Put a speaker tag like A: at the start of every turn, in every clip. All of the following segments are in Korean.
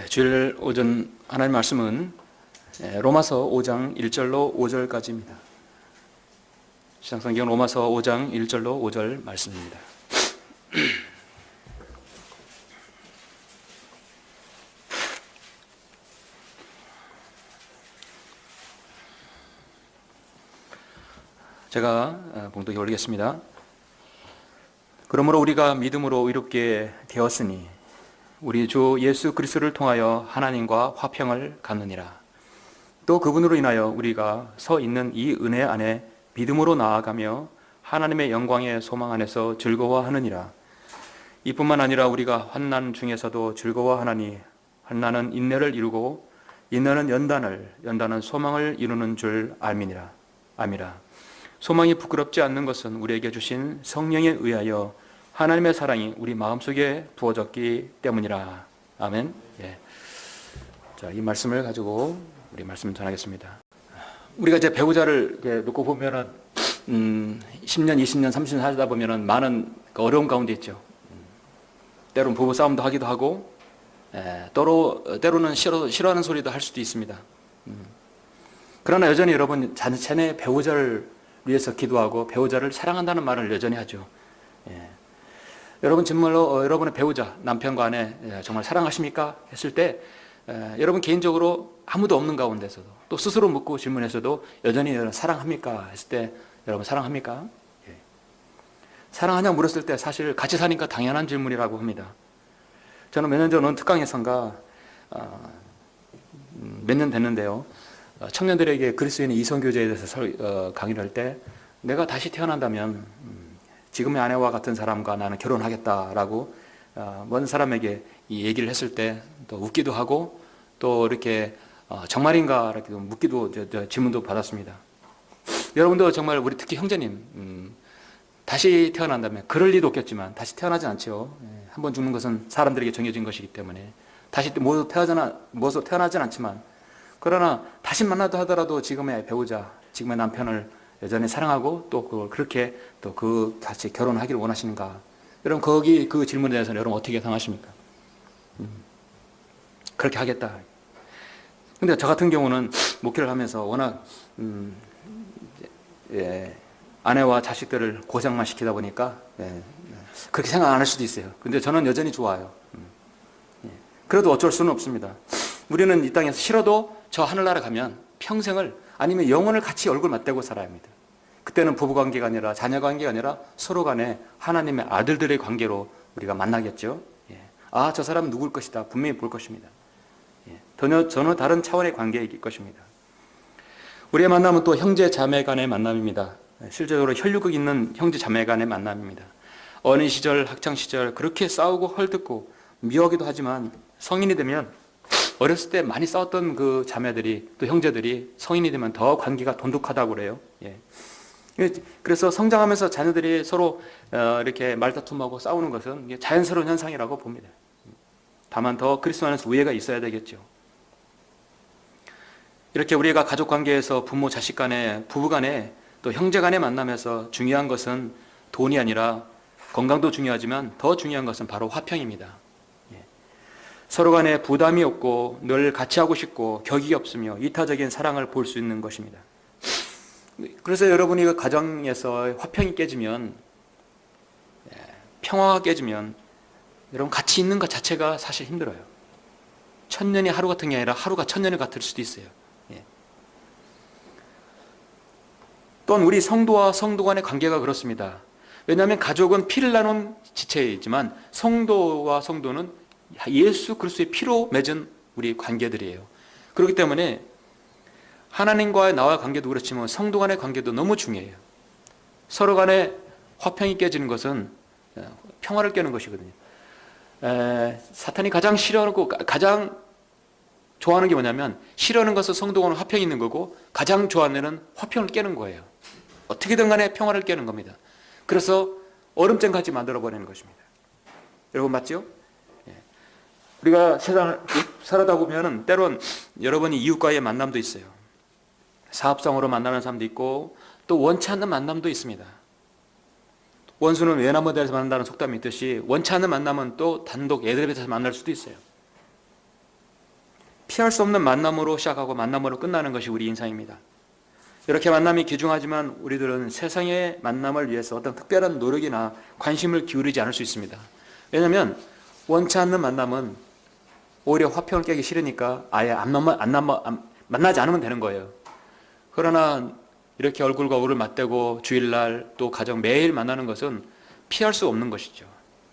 A: 주일 오전 하나님 말씀은 로마서 5장 1절로 5절까지입니다. 신약성경 로마서 5장 1절로 5절 말씀입니다. 제가 봉독해 올리겠습니다. 그러므로 우리가 믿음으로 의롭게 되었으니 우리 주 예수 그리스도를 통하여 하나님과 화평을 갖느니라. 또 그분으로 인하여 우리가 서 있는 이 은혜 안에 믿음으로 나아가며 하나님의 영광의 소망 안에서 즐거워하느니라. 이뿐만 아니라 우리가 환난 중에서도 즐거워하나니 환난은 인내를 이루고 인내는 연단은 소망을 이루는 줄 알미니라. 아미라. 소망이 부끄럽지 않는 것은 우리에게 주신 성령에 의하여 하나님의 사랑이 우리 마음속에 부어졌기 때문이라. 아멘. 예. 자, 이 말씀을 가지고 우리 말씀을 전하겠습니다. 우리가 이제 배우자를 놓고 보면은 10년, 20년, 30년 살다 보면은 많은 어려움 가운데 있죠. 때로는 부부 싸움도 하기도 하고, 때로는 싫어하는 소리도 할 수도 있습니다. 그러나 여전히 여러분 자신의 배우자를 위해서 기도하고 배우자를 사랑한다는 말을 여전히 하죠. 예. 여러분 정말로 여러분의 배우자, 남편과 아내 정말 사랑하십니까? 했을 때 여러분 개인적으로 아무도 없는 가운데서도 또 스스로 묻고 질문해서도 여전히 사랑합니까? 했을 때 여러분 사랑합니까? 예. 사랑하냐 물었을 때 사실 같이 사니까 당연한 질문이라고 합니다. 저는 몇 년 전 어느 특강에선가 몇 년 됐는데요. 청년들에게 그리스도인의 이성교제에 대해서 강의를 할 때 내가 다시 태어난다면 지금의 아내와 같은 사람과 나는 결혼하겠다라고 먼 사람에게 이 얘기를 했을 때 또 웃기도 하고 또 이렇게 정말인가 이렇게 묻기도 질문도 받았습니다. 여러분도 정말 우리 특히 형제님 다시 태어난다면 그럴 리도 없겠지만 다시 태어나진 않죠. 한 번 죽는 것은 사람들에게 정해진 것이기 때문에 다시 모두 태어나진 않지만 그러나 다시 만나도 하더라도 지금의 배우자, 지금의 남편을 여전히 사랑하고 또 그걸 그렇게 또 같이 결혼하기를 원하시는가? 여러분 거기 그 질문에 대해서는 여러분 어떻게 생각하십니까? 그렇게 하겠다. 근데 저 같은 경우는 목회를 하면서 워낙 아내와 자식들을 고생만 시키다 보니까 그렇게 생각 안 할 수도 있어요. 근데 저는 여전히 좋아요. 그래도 어쩔 수는 없습니다. 우리는 이 땅에서 싫어도 저 하늘나라 가면 평생을 아니면 영원을 같이 얼굴 맞대고 살아야 합니다. 그때는 부부관계가 아니라 자녀관계가 아니라 서로 간에 하나님의 아들들의 관계로 우리가 만나겠죠. 아, 저 사람은 누굴 것이다. 분명히 볼 것입니다. 전혀 다른 차원의 관계일 것입니다. 우리의 만남은 또 형제 자매 간의 만남입니다. 실제적으로 혈육이 있는 형제 자매 간의 만남입니다. 어린 시절, 학창 시절 그렇게 싸우고 헐뜯고 미워하기도 하지만 성인이 되면 어렸을 때 많이 싸웠던 그 자매들이 또 형제들이 성인이 되면 더 관계가 돈독하다고 그래요. 그래서 성장하면서 자녀들이 서로 이렇게 말다툼하고 싸우는 것은 자연스러운 현상이라고 봅니다. 다만 더 그리스도 안에서 우애가 있어야 되겠죠. 이렇게 우리가 가족 관계에서 부모 자식 간에 부부 간에 또 형제 간에 만나면서 중요한 것은 돈이 아니라 건강도 중요하지만 더 중요한 것은 바로 화평입니다. 서로 간에 부담이 없고 늘 같이 하고 싶고 격이 없으며 이타적인 사랑을 볼 수 있는 것입니다. 그래서 여러분이 그 가정에서 화평이 깨지면, 평화가 깨지면 여러분 같이 있는 것 자체가 사실 힘들어요. 천년이 하루 같은 게 아니라 하루가 천년이 같을 수도 있어요. 또한 우리 성도와 성도 간의 관계가 그렇습니다. 왜냐하면 가족은 피를 나눈 지체이지만 성도와 성도는 예수 그리스도의 피로 맺은 우리 관계들이에요. 그렇기 때문에 하나님과의 나와의 관계도 그렇지만 성도 간의 관계도 너무 중요해요. 서로 간에 화평이 깨지는 것은 평화를 깨는 것이거든요. 사탄이 가장 싫어하고 가장 좋아하는 게 뭐냐면 싫어하는 것은 성도 간에 화평이 있는 거고 가장 좋아하는 애는 화평을 깨는 거예요. 어떻게든 간에 평화를 깨는 겁니다. 그래서 얼음장 같이 만들어버리는 것입니다. 여러분 맞죠? 우리가 세상을 살아다 보면 때론 여러분이 이웃과의 만남도 있어요. 사업상으로 만나는 사람도 있고 또 원치 않는 만남도 있습니다. 원수는 외나무 대에서 만난다는 속담이 있듯이 원치 않는 만남은 또 단독 애들 밭에서 만날 수도 있어요. 피할 수 없는 만남으로 시작하고 만남으로 끝나는 것이 우리 인생입니다. 이렇게 만남이 귀중하지만 우리들은 세상의 만남을 위해서 어떤 특별한 노력이나 관심을 기울이지 않을 수 있습니다. 왜냐하면 원치 않는 만남은 오히려 화평을 깨기 싫으니까 아예 만나지 않으면 되는 거예요. 그러나 이렇게 얼굴과 얼굴을 맞대고 주일날 또 가정 매일 만나는 것은 피할 수 없는 것이죠.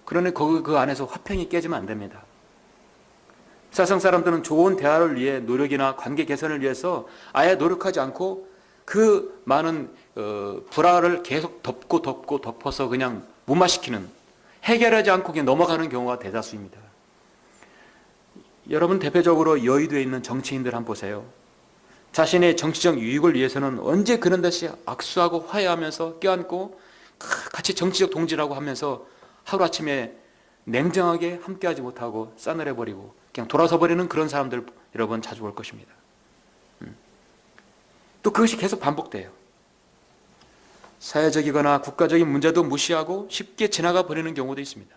A: 그러니 그 안에서 화평이 깨지면 안 됩니다. 세상 사람들은 좋은 대화를 위해 노력이나 관계 개선을 위해서 아예 노력하지 않고 그 많은 불화를 계속 덮어서 그냥 무마시키는, 해결하지 않고 그냥 넘어가는 경우가 대다수입니다. 여러분 대표적으로 여의도에 있는 정치인들 한번 보세요. 자신의 정치적 유익을 위해서는 언제 그런 듯이 악수하고 화해하면서 껴안고 같이 정치적 동지라고 하면서 하루아침에 냉정하게 함께하지 못하고 싸늘해버리고 그냥 돌아서 버리는 그런 사람들 여러분 자주 볼 것입니다. 또 그것이 계속 반복돼요. 사회적이거나 국가적인 문제도 무시하고 쉽게 지나가 버리는 경우도 있습니다.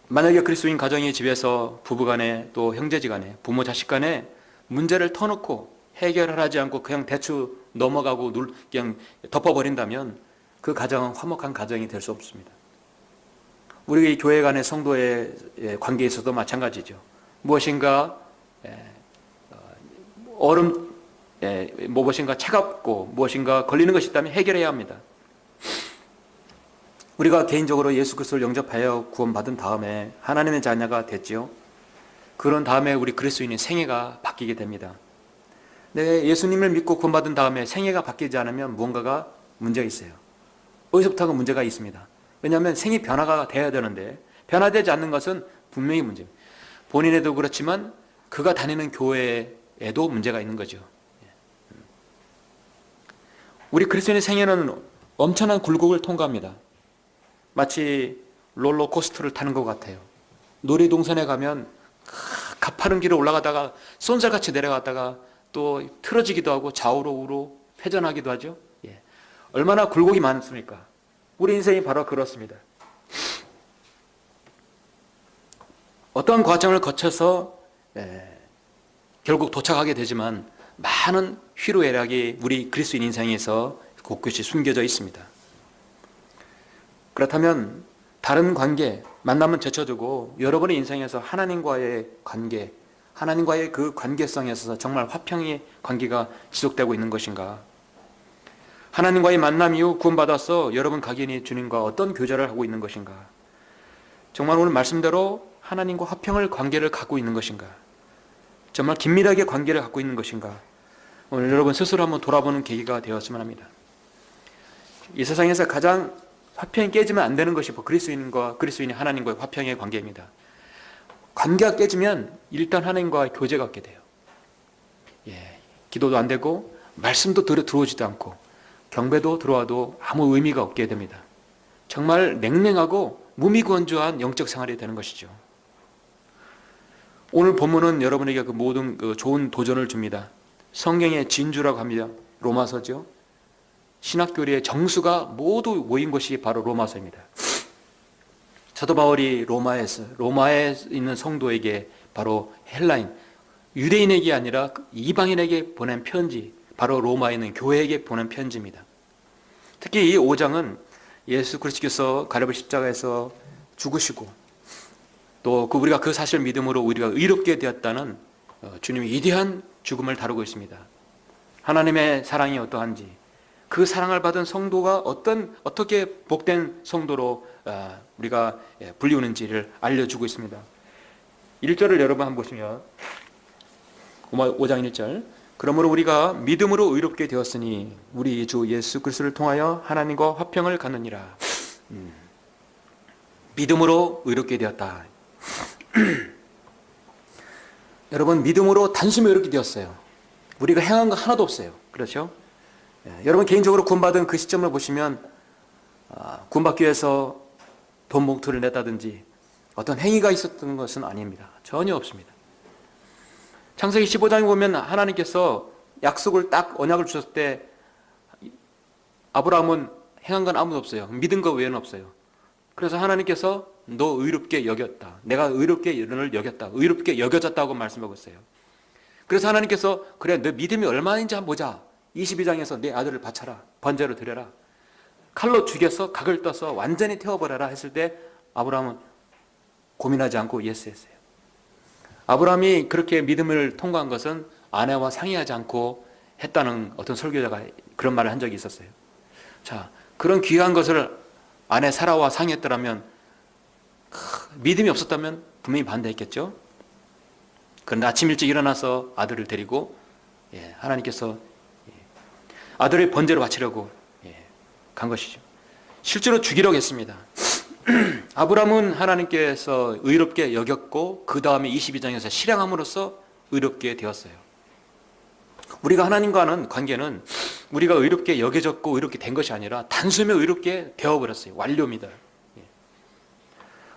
A: 만약에 그리스도인 가정의 집에서 부부간에 또 형제지간에 부모 자식간에 문제를 터놓고 해결을 하지 않고 그냥 대충 넘어가고 그냥 덮어버린다면 그 가정은 화목한 가정이 될 수 없습니다. 우리 교회 간의 성도의 관계에 있어도 마찬가지죠. 무엇인가 무엇인가 차갑고 무엇인가 걸리는 것이 있다면 해결해야 합니다. 우리가 개인적으로 예수 그리스도를 영접하여 구원받은 다음에 하나님의 자녀가 됐지요. 그런 다음에 우리 그리스도인의 생애가 바뀌게 됩니다. 네, 예수님을 믿고 구원받은 다음에 생애가 바뀌지 않으면 무언가가 문제가 있어요. 어디서부터가 문제가 있습니다. 왜냐하면 생이 변화가 돼야 되는데 변화되지 않는 것은 분명히 문제입니다. 본인에도 그렇지만 그가 다니는 교회에도 문제가 있는 거죠. 우리 그리스도인의 생애는 엄청난 굴곡을 통과합니다. 마치 롤러코스터를 타는 것 같아요. 놀이동산에 가면 가파른 길을 올라가다가 쏜살같이 내려갔다가 또 틀어지기도 하고 좌우로 우로 회전하기도 하죠. 얼마나 굴곡이 많습니까? 우리 인생이 바로 그렇습니다. 어떠한 과정을 거쳐서 결국 도착하게 되지만 많은 희로애락이 우리 그리스도인 인생에서 곳곳이 숨겨져 있습니다. 그렇다면 다른 관계, 만남은 제쳐두고 여러분의 인생에서 하나님과의 관계, 하나님과의 그 관계성에 있어서 정말 화평의 관계가 지속되고 있는 것인가? 하나님과의 만남 이후 구원받아서 여러분 각인이 주님과 어떤 교제를 하고 있는 것인가? 정말 오늘 말씀대로 하나님과 화평을 관계를 갖고 있는 것인가? 정말 긴밀하게 관계를 갖고 있는 것인가? 오늘 여러분 스스로 한번 돌아보는 계기가 되었으면 합니다. 이 세상에서 가장 화평이 깨지면 안 되는 것이 그리스도인이 하나님과의 화평의 관계입니다. 관계가 깨지면 일단 하나님과의 교제가 없게 돼요. 기도도 안 되고 말씀도 들어오지도 않고 경배도 들어와도 아무 의미가 없게 됩니다. 정말 냉랭하고 무미건조한 영적 생활이 되는 것이죠. 오늘 본문은 여러분에게 그 모든 좋은 도전을 줍니다. 성경의 진주라고 합니다. 로마서죠. 신학교리의 정수가 모두 모인 곳이 바로 로마서입니다. 사도 바울이 로마에 있는 성도에게 바로 헬라인, 유대인에게 아니라 이방인에게 보낸 편지, 바로 로마에 있는 교회에게 보낸 편지입니다. 특히 이 5장은 예수 그리스도께서 갈보리 십자가에서 죽으시고 또 우리가 그 사실을 믿음으로 우리가 의롭게 되었다는 주님의 위대한 죽음을 다루고 있습니다. 하나님의 사랑이 어떠한지, 그 사랑을 받은 성도가 어떻게 복된 성도로 우리가 불리우는지를 알려주고 있습니다. 1절을 여러분 한번 보시면 5장 1절, 그러므로 우리가 믿음으로 의롭게 되었으니 우리 주 예수 그리스도를 통하여 하나님과 화평을 갖느니라. 믿음으로 의롭게 되었다. 여러분, 믿음으로 단숨에 의롭게 되었어요. 우리가 행한 거 하나도 없어요. 그렇죠? 여러분 개인적으로 구원받은 그 시점을 보시면 구원받기 위해서 돈 봉투를 냈다든지 어떤 행위가 있었던 것은 아닙니다. 전혀 없습니다. 창세기 15장에 보면 하나님께서 약속을 딱 언약을 주셨을 때 아브라함은 행한 건 아무도 없어요. 믿은 거 외에는 없어요. 그래서 하나님께서 너 의롭게 여겼다. 내가 의롭게 너를 여겼다. 의롭게 여겨졌다고 말씀하고 있어요. 그래서 하나님께서 그래 너 믿음이 얼마인지 한번 보자. 22장에서 내 아들을 바쳐라. 번제로 드려라. 칼로 죽여서 각을 떠서 완전히 태워버려라 했을 때 아브라함은 고민하지 않고 예스 했어요. 아브라함이 그렇게 믿음을 통과한 것은 아내와 상의하지 않고 했다는 어떤 설교자가 그런 말을 한 적이 있었어요. 자, 그런 귀한 것을 아내 사라와 상의했더라면 믿음이 없었다면 분명히 반대했겠죠. 그런데 아침 일찍 일어나서 아들을 데리고 하나님께서 아들의 번제로 바치려고 간 것이죠. 실제로 죽이려고 했습니다. 아브라함은 하나님께서 의롭게 여겼고 그 다음에 22장에서 실행함으로써 의롭게 되었어요. 우리가 하나님과는 관계는 우리가 의롭게 여겨졌고 의롭게 된 것이 아니라 단숨에 의롭게 되어버렸어요. 완료입니다.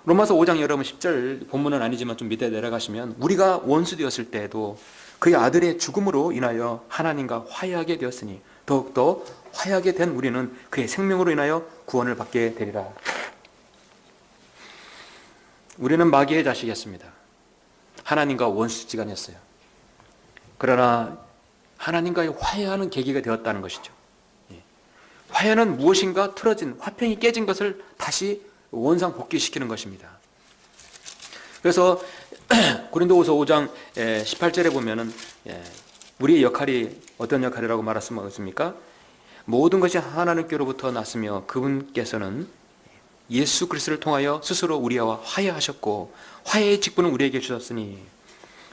A: 로마서 5장 여러분 10절 본문은 아니지만 좀 밑에 내려가시면 우리가 원수 되었을 때에도 그의 아들의 죽음으로 인하여 하나님과 화해하게 되었으니 더욱더 화해하게 된 우리는 그의 생명으로 인하여 구원을 받게 되리라. 우리는 마귀의 자식이었습니다. 하나님과 원수지간이었어요. 그러나 하나님과의 화해하는 계기가 되었다는 것이죠. 화해는 무엇인가 틀어진 화평이 깨진 것을 다시 원상 복귀시키는 것입니다. 그래서 고린도후서 5장 18절에 보면은 우리의 역할이 어떤 역할이라고 말씀하셨습니까? 모든 것이 하나님께로부터 났으며 그분께서는 예수 그리스도를 통하여 스스로 우리와 화해하셨고 화해의 직분을 우리에게 주셨으니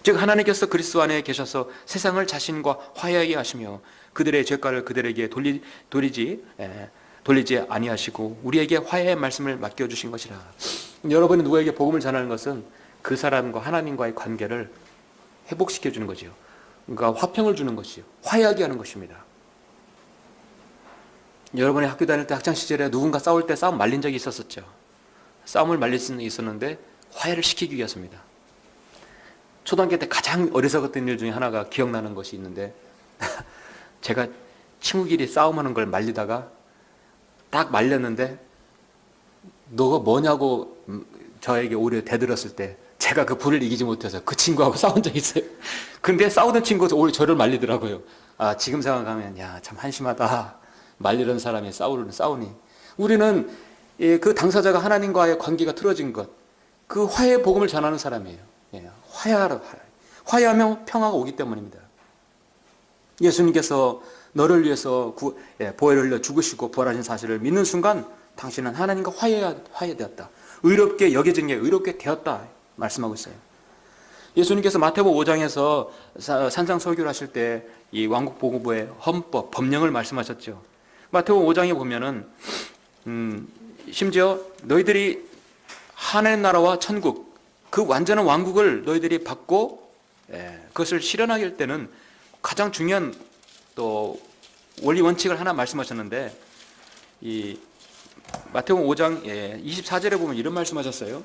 A: 즉 하나님께서 그리스도 안에 계셔서 세상을 자신과 화해하게 하시며 그들의 죄가를 그들에게 돌리지 아니하시고 우리에게 화해의 말씀을 맡겨주신 것이라. 여러분이 누구에게 복음을 전하는 것은 그 사람과 하나님과의 관계를 회복시켜 주는 거지요. 그러니까 화평을 주는 것이요, 화해하게 하는 것입니다. 여러분이 학교 다닐 때 학창시절에 누군가 싸울 때 싸움 말린 적이 있었었죠. 싸움을 말릴 수는 있었는데 화해를 시키기 위해서입니다. 초등학교 때 가장 어리석었던 일 중에 하나가 기억나는 것이 있는데 제가 친구끼리 싸움하는 걸 말리다가 딱 말렸는데 너가 뭐냐고 저에게 오히려 대들었을 때 제가 그 불을 이기지 못해서 그 친구하고 싸운 적이 있어요. 근데 싸우던 친구가 오히려 저를 말리더라고요. 아, 지금 생각하면 야, 참 한심하다. 말리는 사람이 싸우니. 우리는 그 당사자가 하나님과의 관계가 틀어진 것, 그 화해의 복음을 전하는 사람이에요. 화해하면 평화가 오기 때문입니다. 예수님께서 너를 위해서 보혈을 흘려 죽으시고 부활하신 사실을 믿는 순간 당신은 하나님과 화해되었다. 의롭게 여겨진 게 의롭게 되었다 말씀하고 있어요. 예수님께서 마태복음 5장에서 산상설교를 하실 때 이 왕국보고부의 헌법, 법령을 말씀하셨죠. 마태복음 5장에 보면은 심지어 너희들이 하나님 나라와 천국, 그 완전한 왕국을 너희들이 받고 그것을 실현하게 할 때는 가장 중요한 또 원리 원칙을 하나 말씀하셨는데 이 마태복음 5장 24절에 보면 이런 말씀하셨어요.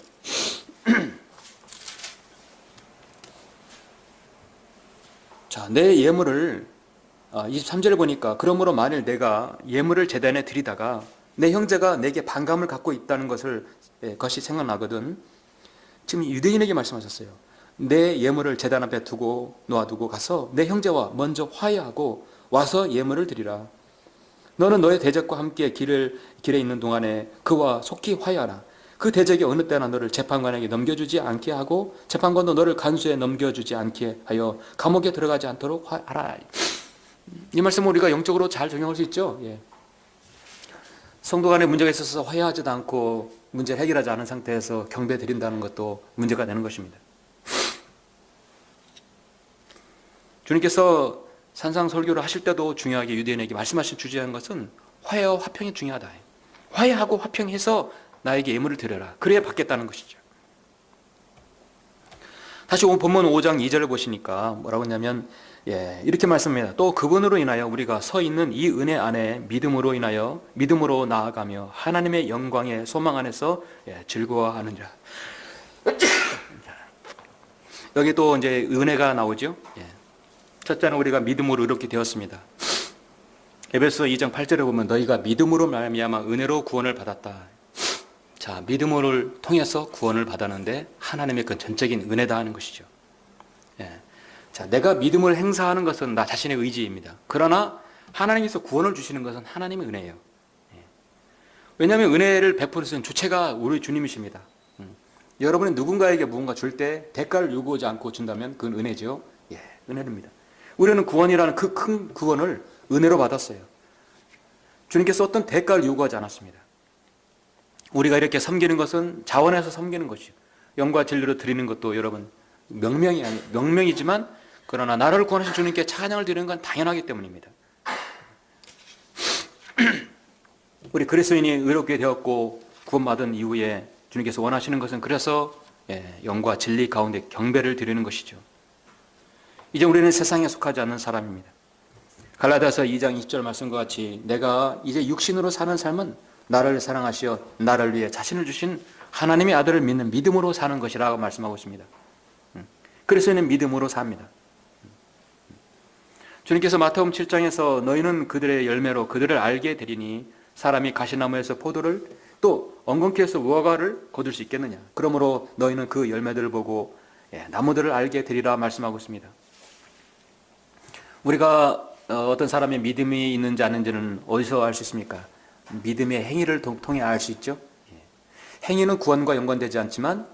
A: 자, 내 예물을 23절에 보니까 그러므로 만일 내가 예물을 제단에 드리다가 내 형제가 내게 반감을 갖고 있다는 것이 생각나거든. 지금 유대인에게 말씀하셨어요. 내 예물을 제단 앞에 놓아두고 가서 내 형제와 먼저 화해하고 와서 예물을 드리라. 너는 너의 대적과 함께 길에 있는 동안에 그와 속히 화해하라. 그 대적이 어느 때나 너를 재판관에게 넘겨주지 않게 하고 재판관도 너를 간수에 넘겨주지 않게 하여 감옥에 들어가지 않도록 하라. 이 말씀은 우리가 영적으로 잘 적용할 수 있죠. 성도 간에 문제가 있어서 화해하지도 않고 문제를 해결하지 않은 상태에서 경배 드린다는 것도 문제가 되는 것입니다. 주님께서 산상설교를 하실 때도 중요하게 유대인에게 말씀하신 주제한 것은 화해와 화평이 중요하다. 화해하고 화평해서 나에게 예물을 드려라. 그래야 받겠다는 것이죠. 다시 본문 5장 2절을 보시니까 뭐라고 했냐면 이렇게 말씀합니다. 또 그분으로 인하여 우리가 서 있는 이 은혜 안에 믿음으로 나아가며 하나님의 영광의 소망 안에서 즐거워하느니라. 여기 또 이제 은혜가 나오죠. 첫째는 우리가 믿음으로 이렇게 되었습니다. 에베소 2장 8절에 보면 너희가 믿음으로 말미암아 은혜로 구원을 받았다. 자, 믿음을 통해서 구원을 받았는데 하나님의 그 전적인 은혜다 하는 것이죠. 예. 자, 내가 믿음을 행사하는 것은 나 자신의 의지입니다. 그러나 하나님께서 구원을 주시는 것은 하나님의 은혜예요. 예. 왜냐하면 은혜를 베푸는 주체가 우리 주님이십니다. 여러분이 누군가에게 무언가 줄 때 대가를 요구하지 않고 준다면 그건 은혜죠. 예, 은혜입니다. 우리는 구원이라는 그 큰 구원을 은혜로 받았어요. 주님께서 어떤 대가를 요구하지 않았습니다. 우리가 이렇게 섬기는 것은 자원해서 섬기는 것이죠. 영과 진리로 드리는 것도 여러분 명명이지만 그러나 나를 구원하신 주님께 찬양을 드리는 건 당연하기 때문입니다. 우리 그리스도인이 의롭게 되었고 구원받은 이후에 주님께서 원하시는 것은 그래서 영과 진리 가운데 경배를 드리는 것이죠. 이제 우리는 세상에 속하지 않는 사람입니다. 갈라디아서 2장 20절 말씀과 같이 내가 이제 육신으로 사는 삶은 나를 사랑하시어 나를 위해 자신을 주신 하나님의 아들을 믿는 믿음으로 사는 것이라고 말씀하고 있습니다. 그리스도인은 믿음으로 삽니다. 주님께서 마태복음 7장에서 너희는 그들의 열매로 그들을 알게 되리니 사람이 가시나무에서 포도를 또 엉겅퀴에서 무화과를 거둘 수 있겠느냐. 그러므로 너희는 그 열매들을 보고 나무들을 알게 되리라 말씀하고 있습니다. 우리가 어떤 사람의 믿음이 있는지 아닌지는 어디서 알 수 있습니까? 믿음의 행위를 통해 알 수 있죠. 행위는 구원과 연관되지 않지만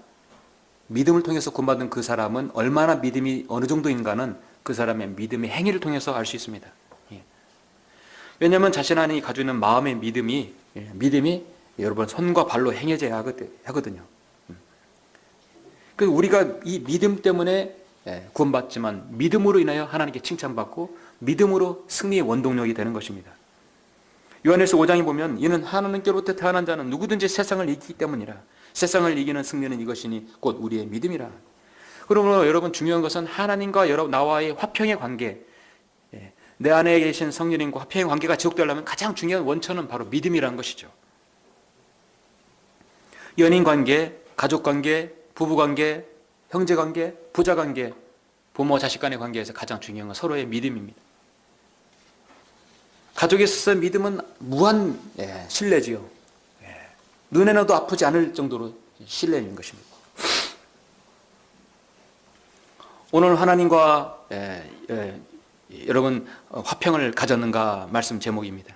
A: 믿음을 통해서 구원받은 그 사람은 얼마나 믿음이 어느 정도인가는 그 사람의 믿음의 행위를 통해서 알 수 있습니다. 왜냐하면 자신 안에 가지고 있는 마음의 믿음이 여러분 손과 발로 행해져야 하거든요. 그래서 우리가 이 믿음 때문에 구원받지만 믿음으로 인하여 하나님께 칭찬받고 믿음으로 승리의 원동력이 되는 것입니다. 요한일서 5장에 보면 이는 하나님께로부터 태어난 자는 누구든지 세상을 이기기 때문이라. 세상을 이기는 승리는 이것이니 곧 우리의 믿음이라. 그러므로 여러분 중요한 것은 하나님과 나와의 화평의 관계, 내 안에 계신 성령님과 화평의 관계가 지속되려면 가장 중요한 원천은 바로 믿음이라는 것이죠. 연인 관계, 가족 관계, 부부 관계, 형제 관계, 부자 관계, 부모 자식 간의 관계에서 가장 중요한 건 서로의 믿음입니다. 가족에 있어서 믿음은 무한 신뢰지요. 눈에 넣어도 아프지 않을 정도로 신뢰인 것입니다. 오늘 하나님과 여러분 화평을 가졌는가 말씀 제목입니다.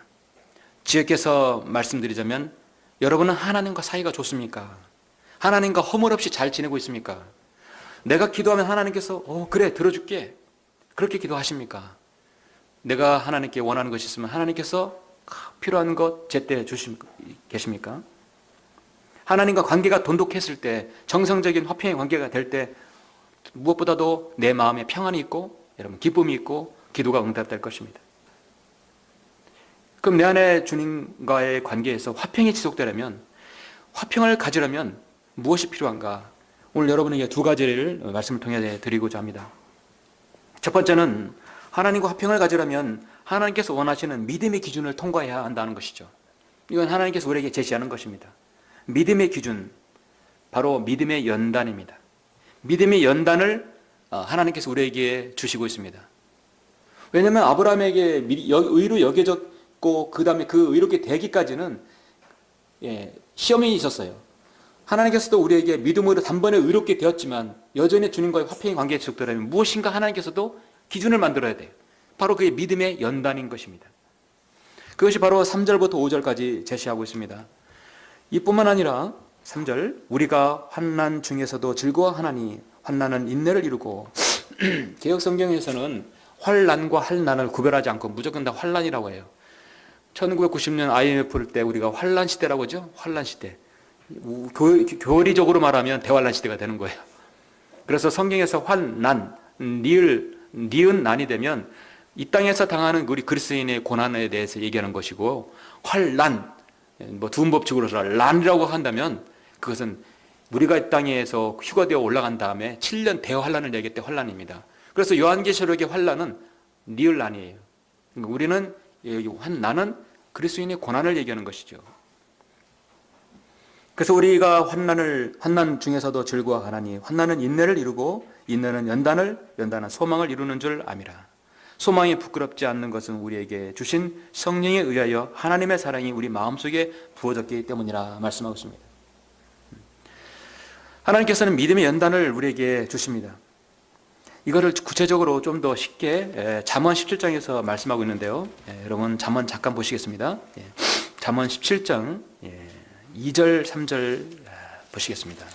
A: 지혜께서 말씀드리자면 여러분은 하나님과 사이가 좋습니까? 하나님과 허물 없이 잘 지내고 있습니까? 내가 기도하면 하나님께서 그래 들어줄게 그렇게 기도하십니까? 내가 하나님께 원하는 것이 있으면 하나님께서 필요한 것 제때 계십니까? 하나님과 관계가 돈독했을 때 정상적인 화평의 관계가 될 때 무엇보다도 내 마음에 평안이 있고 여러분 기쁨이 있고 기도가 응답될 것입니다. 그럼 내 안에 주님과의 관계에서 화평이 지속되려면 화평을 가지려면 무엇이 필요한가? 오늘 여러분에게 두 가지를 말씀을 통해 드리고자 합니다. 첫 번째는 하나님과 화평을 가지려면 하나님께서 원하시는 믿음의 기준을 통과해야 한다는 것이죠. 이건 하나님께서 우리에게 제시하는 것입니다. 믿음의 기준, 바로 믿음의 연단입니다. 믿음의 연단을 하나님께서 우리에게 주시고 있습니다. 왜냐하면 아브라함에게 의로 여겨졌고 그 다음에 그 의롭게 되기까지는 시험이 있었어요. 하나님께서도 우리에게 믿음으로 단번에 의롭게 되었지만 여전히 주님과의 화평의 관계에 지속되려면 무엇인가 하나님께서도 기준을 만들어야 돼요. 바로 그게 믿음의 연단인 것입니다. 그것이 바로 3절부터 5절까지 제시하고 있습니다. 이뿐만 아니라 3절 우리가 환난 중에서도 즐거워하나니 환난은 인내를 이루고 개역성경에서는 환난과 환난을 구별하지 않고 무조건 다 환난이라고 해요. 1990년 IMF 때 우리가 환난 시대라고 하죠. 환난 시대. 교리적으로 말하면 대환란 시대가 되는 거예요. 그래서 성경에서 환난, 니은 난이 되면 이 땅에서 당하는 우리 그리스도인의 고난에 대해서 얘기하는 것이고 환난, 두음법칙으로서 란이라고 한다면 그것은 우리가 이 땅에서 휴가되어 올라간 다음에 7년 대환란을 얘기할 때 환란입니다. 그래서 요한계시록의 환란은 니을란이에요. 우리는 환난은 그리스도인의 고난을 얘기하는 것이죠. 그래서 우리가 환난 중에서도 즐거워하나니 환난은 인내를 이루고 인내는 연단은 소망을 이루는 줄 암이라. 소망이 부끄럽지 않는 것은 우리에게 주신 성령에 의하여 하나님의 사랑이 우리 마음속에 부어졌기 때문이라 말씀하고 있습니다. 하나님께서는 믿음의 연단을 우리에게 주십니다. 이거를 구체적으로 좀 더 쉽게 잠언 17장에서 말씀하고 있는데요. 여러분 잠언 잠깐 보시겠습니다. 잠언 17장 2절 3절 보시겠습니다.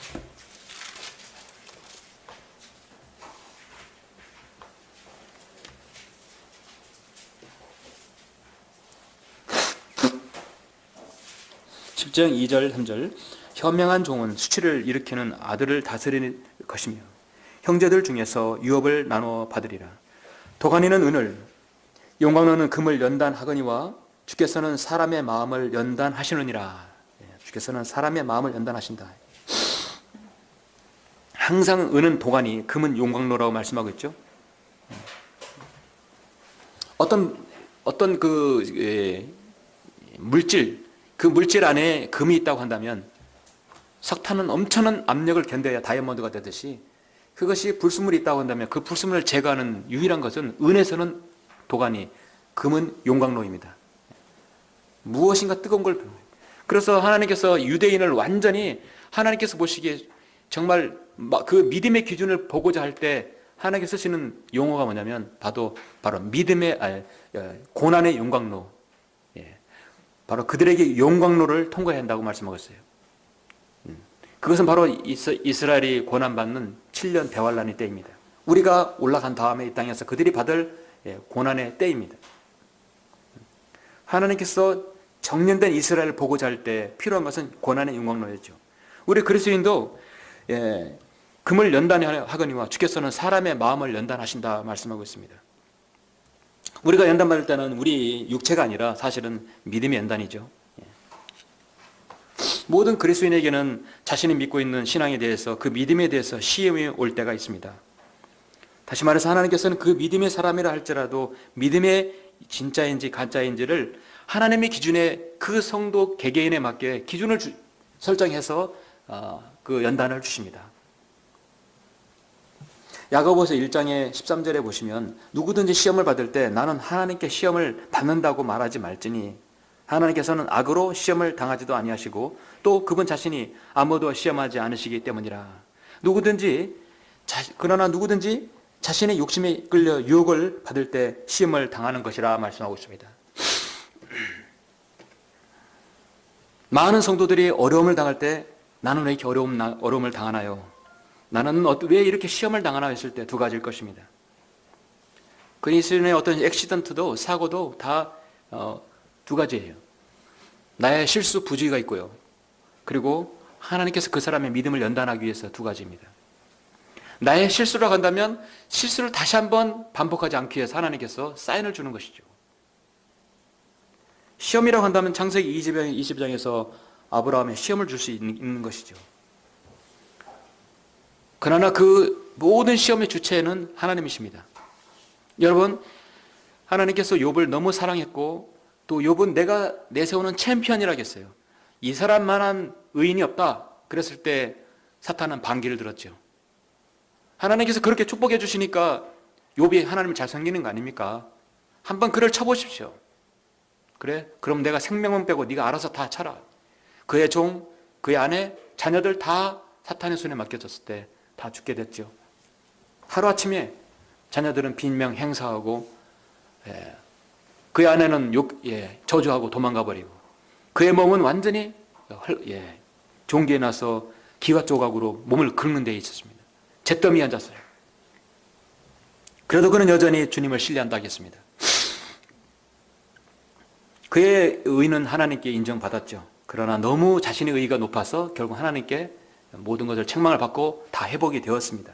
A: (10장) 2절 3절 현명한 종은 수치를 일으키는 아들을 다스릴 것이며 형제들 중에서 유업을 나눠 받으리라. 도가니는 은을, 용광로는 금을 연단하거니와 주께서는 사람의 마음을 연단하시느니라. 주께서는 사람의 마음을 연단하신다. 항상 은은 도가니, 금은 용광로라고 말씀하고 있죠. 어떤 물질, 그 물질 안에 금이 있다고 한다면 석탄은 엄청난 압력을 견뎌야 다이아몬드가 되듯이 그것이 불순물이 있다고 한다면 그 불순물을 제거하는 유일한 것은 은에서는 도가니, 금은 용광로입니다. 무엇인가 뜨거운 걸. 그래서 하나님께서 유대인을 완전히 하나님께서 보시기에 정말 그 믿음의 기준을 보고자 할 때 하나님께서 쓰시는 용어가 뭐냐면 바로 믿음의 고난의 용광로. 바로 그들에게 용광로를 통과해야 한다고 말씀하고 있어요. 그것은 바로 이스라엘이 고난받는 7년 대환란의 때입니다. 우리가 올라간 다음에 이 땅에서 그들이 받을 고난의 때입니다. 하나님께서 정년된 이스라엘을 보고자 할 때 필요한 것은 고난의 용광로였죠. 우리 그리스도인도 금을 연단하거니와 주께서는 사람의 마음을 연단하신다 말씀하고 있습니다. 우리가 연단받을 때는 우리 육체가 아니라 사실은 믿음의 연단이죠. 모든 그리스도인에게는 자신이 믿고 있는 신앙에 대해서 그 믿음에 대해서 시험이 올 때가 있습니다. 다시 말해서 하나님께서는 그 믿음의 사람이라 할지라도 믿음의 진짜인지 가짜인지를 하나님의 기준에 그 성도 개개인에 맞게 기준을 설정해서 그 연단을 주십니다. 야고보서 1장의 13절에 보시면 누구든지 시험을 받을 때 나는 하나님께 시험을 받는다고 말하지 말지니 하나님께서는 악으로 시험을 당하지도 아니하시고 또 그분 자신이 아무도 시험하지 않으시기 때문이라. 그러나 누구든지 자신의 욕심에 끌려 유혹을 받을 때 시험을 당하는 것이라 말씀하고 있습니다. 많은 성도들이 어려움을 당할 때 나는 왜 이렇게 어려움을 당하나요? 나는 왜 이렇게 시험을 당하나 했을 때 두 가지일 것입니다. 그리스도인의 어떤 액시던트도 사고도 다 두 가지예요. 나의 실수 부주의가 있고요. 그리고 하나님께서 그 사람의 믿음을 연단하기 위해서 두 가지입니다. 나의 실수라고 한다면 실수를 다시 한번 반복하지 않기 위해서 하나님께서 사인을 주는 것이죠. 시험이라고 한다면 창세기 20장에서 아브라함의 시험을 줄 수 있는 것이죠. 그러나 그 모든 시험의 주체는 하나님이십니다. 여러분, 하나님께서 욥을 너무 사랑했고 또 욥은 내가 내세우는 챔피언이라겠어요. 이 사람만한 의인이 없다 그랬을 때 사탄은 반기를 들었죠. 하나님께서 그렇게 축복해 주시니까 욥이 하나님을 잘 섬기는 거 아닙니까? 한번 그를 쳐보십시오. 그래? 그럼 내가 생명은 빼고 네가 알아서 다 쳐라. 그의 종, 그의 아내, 자녀들 다 사탄의 손에 맡겨졌을 때 다 죽게 됐죠. 하루아침에 자녀들은 빈명 행사하고 그의 아내는 저주하고 도망가 버리고 그의 몸은 완전히 종기에 나서 기와 조각으로 몸을 긁는 데 있었습니다. 잿더미에 앉았어요. 그래도 그는 여전히 주님을 신뢰한다 하겠습니다. 그의 의는 하나님께 인정받았죠. 그러나 너무 자신의 의가 높아서 결국 하나님께 모든 것을 책망을 받고 다 회복이 되었습니다.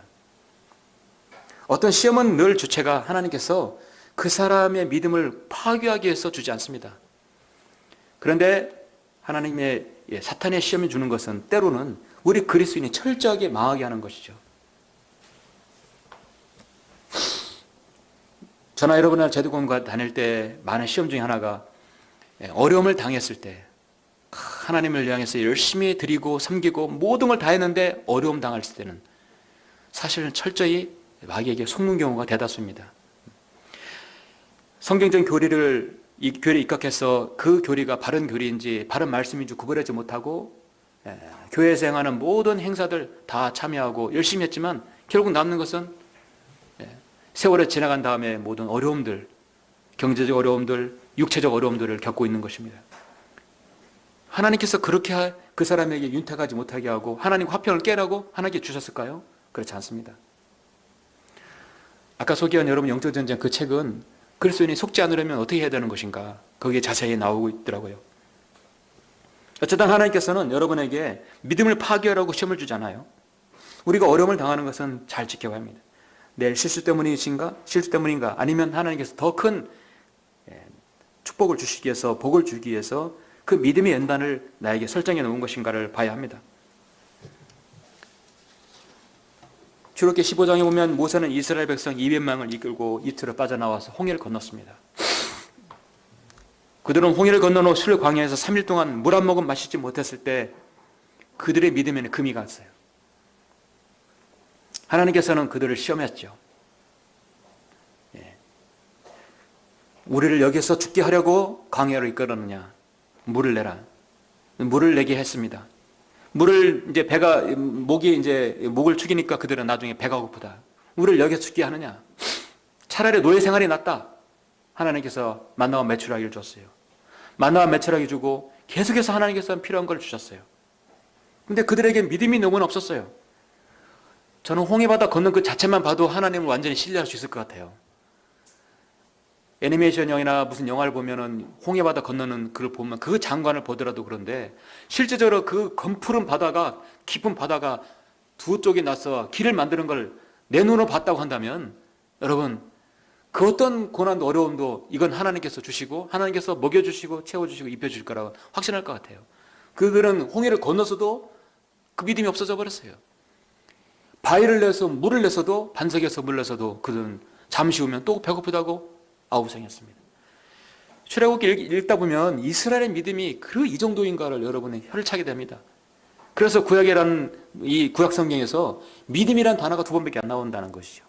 A: 어떤 시험은 늘 주체가 하나님께서 그 사람의 믿음을 파괴하기 위해서 주지 않습니다. 그런데 하나님의 사탄의 시험을 주는 것은 때로는 우리 그리스도인이 철저하게 망하게 하는 것이죠. 저나 여러분이나 제도공과 다닐 때 많은 시험 중에 하나가 어려움을 당했을 때 하나님을 향해서 열심히 드리고 섬기고 모든 걸 다 했는데 어려움 당했을 때는 사실은 철저히 마귀에게 속는 경우가 대다수입니다. 성경적 교리에 입각해서 그 교리가 바른 교리인지 바른 말씀인지 구별하지 못하고 교회에서 행하는 모든 행사들 다 참여하고 열심히 했지만 결국 남는 것은 세월이 지나간 다음에 모든 어려움들, 경제적 어려움들, 육체적 어려움들을 겪고 있는 것입니다. 하나님께서 그렇게 그 사람에게 윤택하지 못하게 하고 하나님 화평을 깨라고 하나님께 주셨을까요? 그렇지 않습니다. 아까 소개한 여러분 영적 전쟁 그 책은 그리스도인이 속지 않으려면 어떻게 해야 되는 것인가 거기에 자세히 나오고 있더라고요. 어쨌든 하나님께서는 여러분에게 믿음을 파괴하라고 시험을 주잖아요. 우리가 어려움을 당하는 것은 잘 지켜봐야 합니다. 내 실수 때문인가? 아니면 하나님께서 더 큰 축복을 주시기 위해서, 복을 주기 위해서 그 믿음의 연단을 나에게 설정해 놓은 것인가를 봐야 합니다. 출애굽기 15장에 보면 모세는 이스라엘 백성 200명을 이끌고 이틀을 빠져나와서 홍해를 건넜습니다. 그들은 홍해를 건너놓은 술 광야에서 3일 동안 물 한 모금 마시지 못했을 때 그들의 믿음에는 금이 갔어요. 하나님께서는 그들을 시험했죠. 우리를 여기서 죽게 하려고 광야로 이끌었느냐? 물을 내라. 물을 내게 했습니다. 물을 이제 목을 축이니까 그들은 나중에 배가 고프다. 우리를 여기서 죽게 하느냐? 차라리 노예 생활이 낫다. 하나님께서 만나와 메추라기를 줬어요. 만나와 메추라기 주고 계속해서 하나님께서 필요한 걸 주셨어요. 근데 그들에게 믿음이 너무나 없었어요. 저는 홍해바다 건넌 그 자체만 봐도 하나님을 완전히 신뢰할 수 있을 것 같아요. 애니메이션이나 무슨 영화를 보면은 홍해바다 건너는 그걸 보면 그 장관을 보더라도 그런데 실제적으로 그 검푸른 바다가 깊은 바다가 두 쪽에 나서 길을 만드는 걸 내 눈으로 봤다고 한다면 여러분 그 어떤 고난도 어려움도 이건 하나님께서 주시고 하나님께서 먹여주시고 채워주시고 입혀주실 거라고 확신할 것 같아요. 그들은 홍해를 건너서도 그 믿음이 없어져 버렸어요. 바위를 내서 물을 내서도 반석에서 물을 내서도 그들은 잠시 후면 또 배고프다고 아우성했습니다. 출애굽기 읽다 보면 이스라엘의 믿음이 이 정도인가를 여러분이 혀를 차게 됩니다. 그래서 구약이라는 이 구약 성경에서 믿음이란 단어가 2번밖에 안 나온다는 것이죠.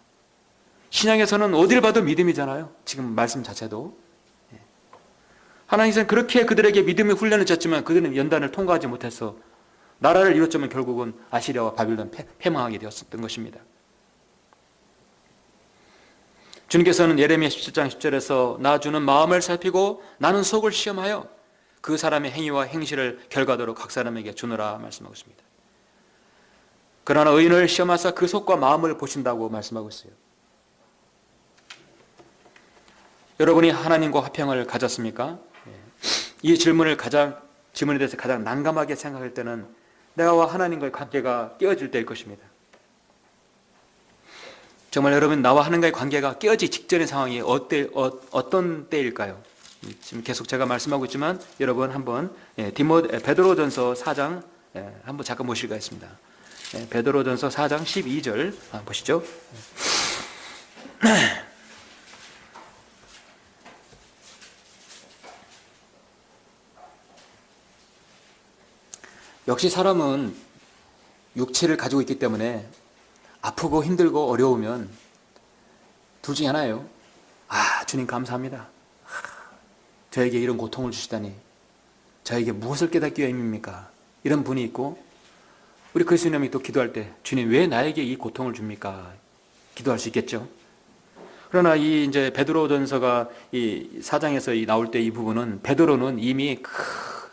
A: 신약에서는 어디를 봐도 믿음이잖아요. 지금 말씀 자체도. 하나님께서는 그렇게 그들에게 믿음의 훈련을 줬지만 그들은 연단을 통과하지 못해서 나라를 이뤘지만 결국은 아시리아와 바빌론 패망하게 되었던 것입니다. 주님께서는 예레미야 17장 10절에서 나 주는 마음을 살피고 나는 속을 시험하여 그 사람의 행위와 행실을 결과대로 각 사람에게 주노라 말씀하고 있습니다. 그러나 의인을 시험하사 그 속과 마음을 보신다고 말씀하고 있어요. 여러분이 하나님과 화평을 가졌습니까? 이 질문에 대해서 가장 난감하게 생각할 때는 내가 하나님과의 관계가 깨어질 때일 것입니다. 정말 여러분 나와 하나님과의 관계가 깨어지기 직전의 상황이 어떤 때일까요? 지금 계속 제가 말씀하고 있지만 여러분 한번 베드로전서 4장 한번 잠깐 보실 것 있습니다. 베드로전서 4장 12절 보시죠. 역시 사람은 육체를 가지고 있기 때문에 아프고 힘들고 어려우면 둘 중에 하나예요. 주님 감사합니다. 저에게 이런 고통을 주시다니 저에게 무엇을 깨닫기 위함입니까? 이런 분이 있고 우리 그리스도인이 또 기도할 때 주님 왜 나에게 이 고통을 줍니까? 기도할 수 있겠죠. 그러나 이제 베드로전서가 이 4장에서 나올 때 이 부분은 베드로는 이미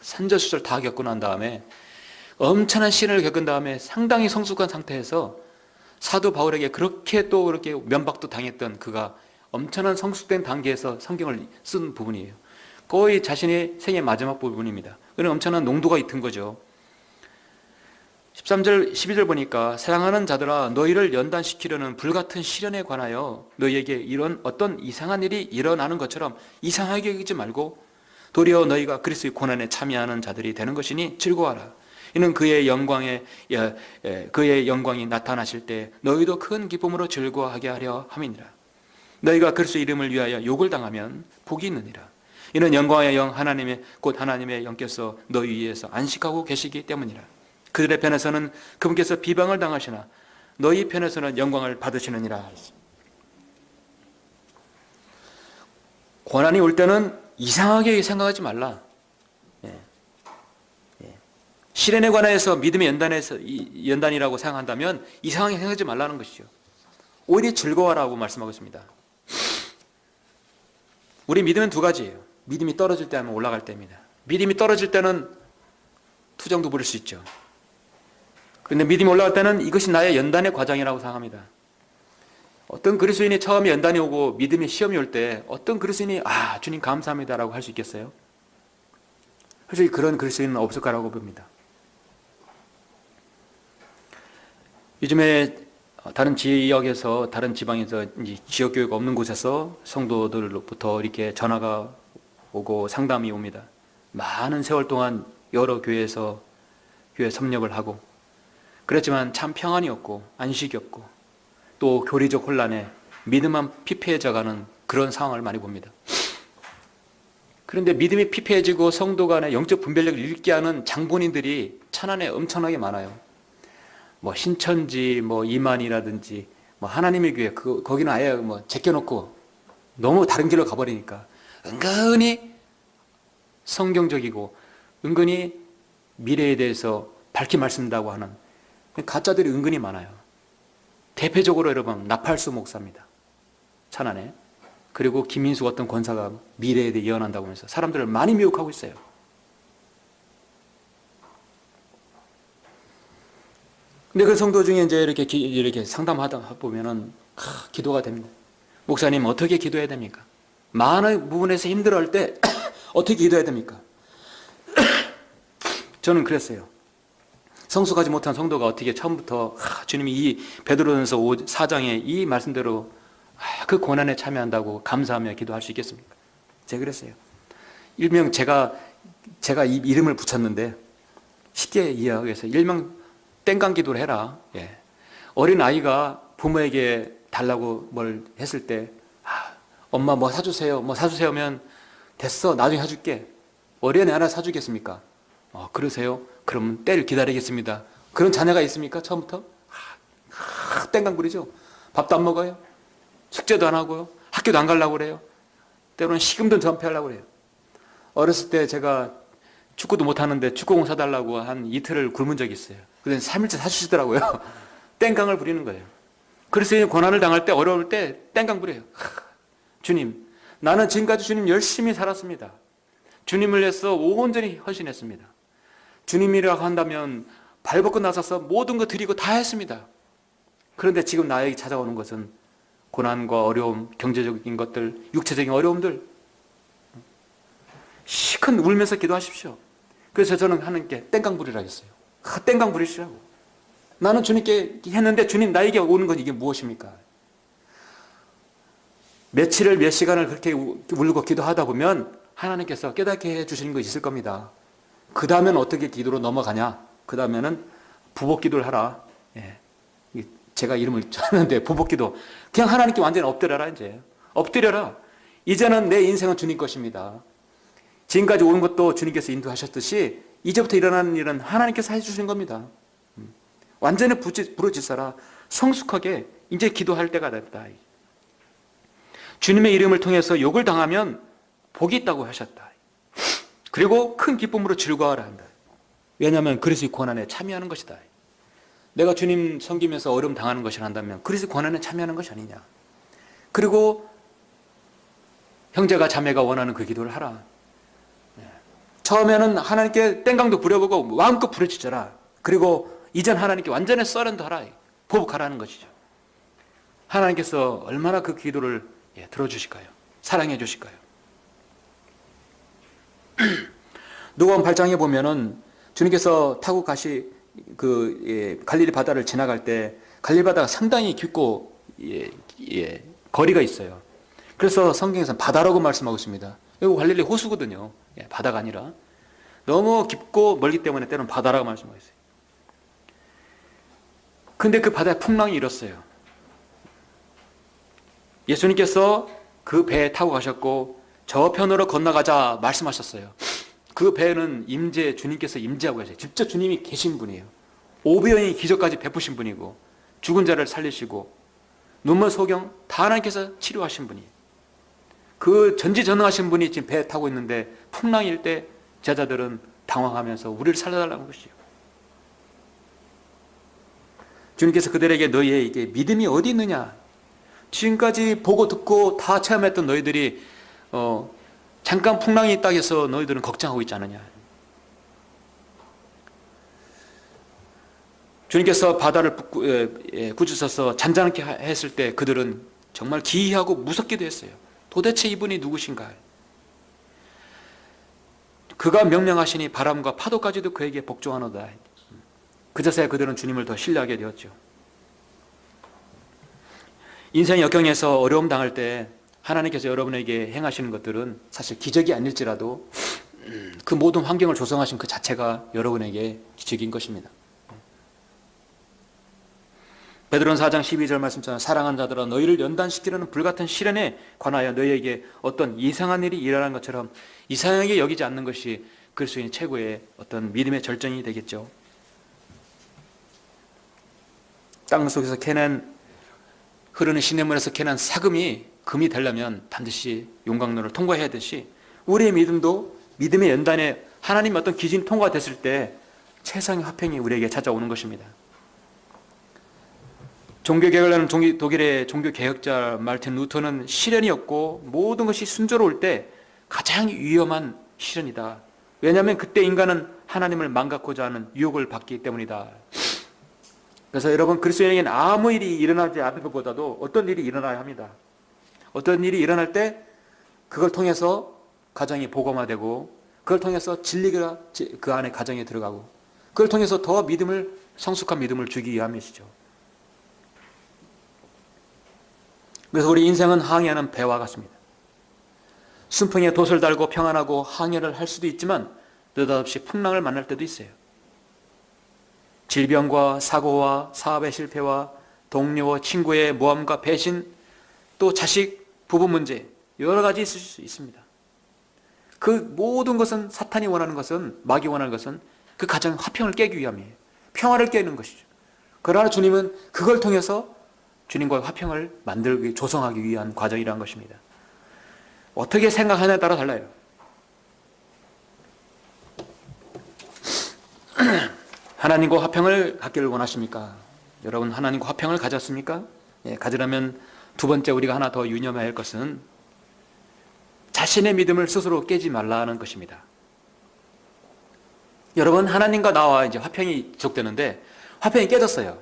A: 산전수절 다 겪고 난 다음에 엄청난 시련을 겪은 다음에 상당히 성숙한 상태에서 사도 바울에게 그렇게 면박도 당했던 그가 엄청난 성숙된 단계에서 성경을 쓴 부분이에요. 거의 자신의 생의 마지막 부분입니다. 그런 엄청난 농도가 있던 거죠. 13절, 12절 보니까 사랑하는 자들아 너희를 연단시키려는 불같은 시련에 관하여 너희에게 이런 어떤 이상한 일이 일어나는 것처럼 이상하게 여기지 말고 도리어 너희가 그리스도의 고난에 참여하는 자들이 되는 것이니 즐거워하라. 이는 그의 영광이 나타나실 때 너희도 큰 기쁨으로 즐거워하게 하려 함이니라. 너희가 그리스도 이름을 위하여 욕을 당하면 복이 있느니라. 이는 영광의 영 곧 하나님의 영께서 너희 위에서 안식하고 계시기 때문이라. 그들의 편에서는 그분께서 비방을 당하시나 너희 편에서는 영광을 받으시느니라. 고난이 올 때는 이상하게 생각하지 말라. 실현에 관해서 믿음의 연단이라고 생각한다면 이 상황에 생각하지 말라는 것이죠. 오히려 즐거워라고 말씀하고 있습니다. 우리 믿음은 두 가지예요. 믿음이 떨어질 때 하면 올라갈 때입니다. 믿음이 떨어질 때는 투정도 부릴 수 있죠. 그런데 믿음이 올라갈 때는 이것이 나의 연단의 과정이라고 생각합니다. 어떤 그리스도인이 처음에 연단이 오고 믿음의 시험이 올 때 어떤 그리스도인이 주님 감사합니다라고 할 수 있겠어요? 솔직히 그런 그리스도인은 없을 거라고 봅니다. 요즘에 다른 지역에서 다른 지방에서 이제 지역교회가 없는 곳에서 성도들로부터 이렇게 전화가 오고 상담이 옵니다. 많은 세월 동안 여러 교회에서 교회 섭렵을 하고 그랬지만 참 평안이 없고 안식이 없고 또 교리적 혼란에 믿음만 피폐해져가는 그런 상황을 많이 봅니다. 그런데 믿음이 피폐해지고 성도 간의 영적 분별력을 잃게 하는 장본인들이 천안에 엄청나게 많아요. 뭐 신천지, 뭐 이만이라든지, 뭐 하나님의 교회, 거기는 아예 뭐 제껴놓고 너무 다른 길로 가버리니까 은근히 성경적이고 은근히 미래에 대해서 밝게 말씀한다고 하는 가짜들이 은근히 많아요. 대표적으로 여러분 나팔수 목사입니다. 천안에. 그리고 김민수 어떤 권사가 미래에 대해 예언한다고 하면서 사람들을 많이 미혹하고 있어요. 근데 그 성도 중에 이제 이렇게 상담하다 보면은 기도가 됩니다. 목사님 어떻게 기도해야 됩니까? 많은 부분에서 힘들어할 때 어떻게 기도해야 됩니까? 저는 그랬어요. 성숙하지 못한 성도가 어떻게 처음부터 주님이 이 베드로전서 4장의 이 말씀대로 그 고난에 참여한다고 감사하며 기도할 수 있겠습니까? 제가 그랬어요. 일명 제가 이 이름을 붙였는데 쉽게 이해하기 위해서 일명 땡깡 기도를 해라. 예. 어린 아이가 부모에게 달라고 뭘 했을 때 엄마 뭐 사주세요. 뭐 사주세요 하면 됐어 나중에 사줄게. 어린애 하나 사주겠습니까? 그러세요? 그러면 때를 기다리겠습니다. 그런 자녀가 있습니까? 처음부터? 땡깡 부리죠. 밥도 안 먹어요. 숙제도 안 하고요. 학교도 안 가려고 그래요. 때로는 식음도 전폐하려고 그래요. 어렸을 때 제가 축구도 못하는데 축구공 사달라고 한 이틀을 굶은 적이 있어요. 그래서 3일째 사주시더라고요. 땡깡을 부리는 거예요. 그래서 고난을 당할 때 어려울 때 땡깡 부려요. 주님, 나는 지금까지 주님 열심히 살았습니다. 주님을 위해서 온전히 헌신했습니다. 주님이라고 한다면 발벗고 나서서 모든 거 드리고 다 했습니다. 그런데 지금 나에게 찾아오는 것은 고난과 어려움, 경제적인 것들, 육체적인 어려움들 시큰 울면서 기도하십시오. 그래서 저는 하나님께 땡깡 부리라 했어요. 땡깡 부리시라고. 나는 주님께 했는데 주님 나에게 오는 건 이게 무엇입니까? 며칠을 몇 시간을 그렇게 울고 기도하다 보면 하나님께서 깨닫게 해주시는 거 있을 겁니다. 그 다음엔 어떻게 기도로 넘어가냐? 그 다음에는 부복기도를 하라. 예. 제가 이름을 쳤는데 부복기도. 그냥 하나님께 완전히 엎드려라 이제. 엎드려라. 이제는 내 인생은 주님 것입니다. 지금까지 온 것도 주님께서 인도하셨듯이 이제부터 일어나는 일은 하나님께서 해주신 겁니다. 완전히 부르짖어라. 성숙하게 이제 기도할 때가 됐다. 주님의 이름을 통해서 욕을 당하면 복이 있다고 하셨다. 그리고 큰 기쁨으로 즐거워하라 한다. 왜냐하면 그리스도의 고난에 참여하는 것이다. 내가 주님 섬기면서 어려움 당하는 것이라 한다면 그리스도의 고난에 참여하는 것이 아니냐. 그리고 형제가 자매가 원하는 그 기도를 하라. 처음에는 하나님께 땡깡도 부려보고 마음껏 부르짖어라. 그리고 이젠 하나님께 완전히 서렌더하라. 보복하라는 것이죠. 하나님께서 얼마나 그 기도를 들어주실까요? 사랑해 주실까요? 누가복음 8장에 보면은 주님께서 타고 갈릴리 바다를 지나갈 때 갈릴리 바다가 상당히 깊고 거리가 있어요. 그래서 성경에서는 바다라고 말씀하고 있습니다. 이거 갈릴리 호수거든요. 바다가 아니라 너무 깊고 멀기 때문에 때로는 바다라고 말씀하고 있어요. 근데 그 바다에 풍랑이 일었어요. 예수님께서 그 배에 타고 가셨고 저편으로 건너가자 말씀하셨어요. 그 배는 주님께서 임재하고 계세요. 직접 주님이 계신 분이에요. 오병이어의 기적까지 베푸신 분이고 죽은 자를 살리시고 눈물 소경 다 하나님께서 치료하신 분이에요. 그 전지전능하신 분이 지금 배에 타고 있는데 풍랑일 때 제자들은 당황하면서 우리를 살려달라는 것이죠. 주님께서 그들에게 너희에게 믿음이 어디 있느냐? 지금까지 보고 듣고 다 체험했던 너희들이 잠깐 풍랑이 있다 해서 너희들은 걱정하고 있지 않느냐? 주님께서 바다를 꾸짖어서 잔잔하게 했을 때 그들은 정말 기이하고 무섭기도 했어요. 도대체 이분이 누구신가? 그가 명령하시니 바람과 파도까지도 그에게 복종하노다. 그제서야 그들은 주님을 더 신뢰하게 되었죠. 인생 역경에서 어려움 당할 때 하나님께서 여러분에게 행하시는 것들은 사실 기적이 아닐지라도 그 모든 환경을 조성하신 그 자체가 여러분에게 기적인 것입니다. 베드로는 4장 12절 말씀처럼 사랑하는 자들아 너희를 연단시키려는 불같은 시련에 관하여 너희에게 어떤 이상한 일이 일어난 것처럼 이상하게 여기지 않는 것이 그리스도인의 최고의 어떤 믿음의 절정이 되겠죠. 땅 속에서 캐낸 흐르는 시냇물에서 캐낸 사금이 금이 되려면 반드시 용광로를 통과해야 하듯이 우리의 믿음도 믿음의 연단에 하나님의 어떤 기준이 통과됐을 때 최상의 화평이 우리에게 찾아오는 것입니다. 종교개혁을 하는 독일의 종교개혁자 말틴 루터는 시련이었고 모든 것이 순조로울 때 가장 위험한 시련이다. 왜냐하면 그때 인간은 하나님을 망각하고자 하는 유혹을 받기 때문이다. 그래서 여러분 그리스도인에게는 아무 일이 일어나지 않는 것보다도 어떤 일이 일어나야 합니다. 어떤 일이 일어날 때 그걸 통해서 가정이 복음화되고 그걸 통해서 진리가 그 안에 가정에 들어가고 그걸 통해서 더 성숙한 믿음을 주기 위함이시죠. 그래서 우리 인생은 항해하는 배와 같습니다. 순풍에 돛을 달고 평안하고 항해를 할 수도 있지만 느닷없이 풍랑을 만날 때도 있어요. 질병과 사고와 사업의 실패와 동료와 친구의 모함과 배신, 또 자식, 부부 문제 여러 가지 있을 수 있습니다. 그 모든 것은 사탄이 원하는 것은 마귀 원하는 것은 그 가정 화평을 깨기 위함이에요. 평화를 깨는 것이죠. 그러나 주님은 그걸 통해서 주님과의 화평을 만들기 조성하기 위한 과정이라는 것입니다. 어떻게 생각하냐에 따라 달라요. 하나님과 화평을 갖기를 원하십니까? 여러분 하나님과 화평을 가졌습니까? 예, 가지려면 두 번째 우리가 하나 더 유념해야 할 것은 자신의 믿음을 스스로 깨지 말라는 것입니다. 여러분 하나님과 나와 이제 화평이 지속되는데 화평이 깨졌어요.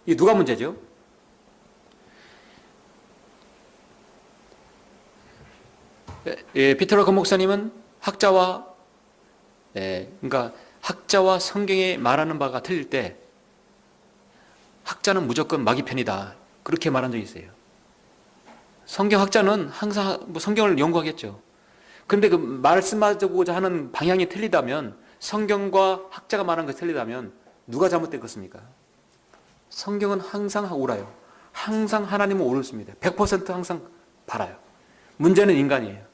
A: 이게 누가 문제죠? 피터러 건 목사님은 학자와 학자와 성경에 말하는 바가 틀릴 때 학자는 무조건 마귀 편이다 그렇게 말한 적이 있어요. 성경학자는 항상 성경을 연구하겠죠. 그런데 그 말씀하고자 하는 방향이 틀리다면 성경과 학자가 말하는 것이 틀리다면 누가 잘못됐겠습니까? 성경은 항상 옳아요. 항상 하나님은 옳습니다. 100% 항상 바라요. 문제는 인간이에요.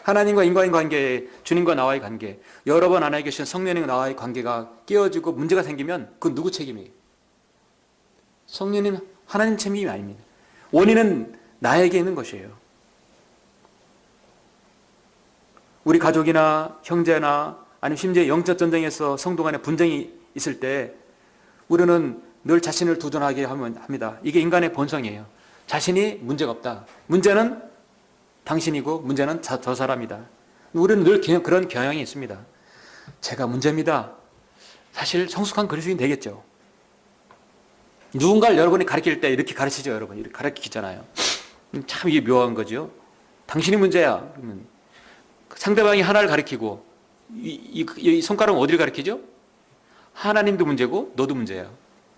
A: 하나님과 인간의 관계, 주님과 나와의 관계, 여러 번 안에 계신 성령님과 나와의 관계가 깨어지고 문제가 생기면 그건 누구 책임이에요? 성령님, 하나님 책임이 아닙니다. 원인은 나에게 있는 것이에요. 우리 가족이나 형제나 아니면 심지어 영적 전쟁에서 성도 간에 분쟁이 있을 때 우리는 늘 자신을 두둔하게 합니다. 이게 인간의 본성이에요. 자신이 문제가 없다. 문제는 당신이고 문제는 저 사람이다. 우리는 늘 그런 경향이 있습니다. 제가 문제입니다. 사실 성숙한 그리스도인이 되겠죠. 누군가를 여러분이 가르칠 때 이렇게 가르치죠. 여러분 이렇게 가르치잖아요. 참 이게 묘한 거죠. 당신이 문제야. 그러면 상대방이 하나를 가르치고 이 손가락은 어디를 가르치죠? 하나님도 문제고 너도 문제야.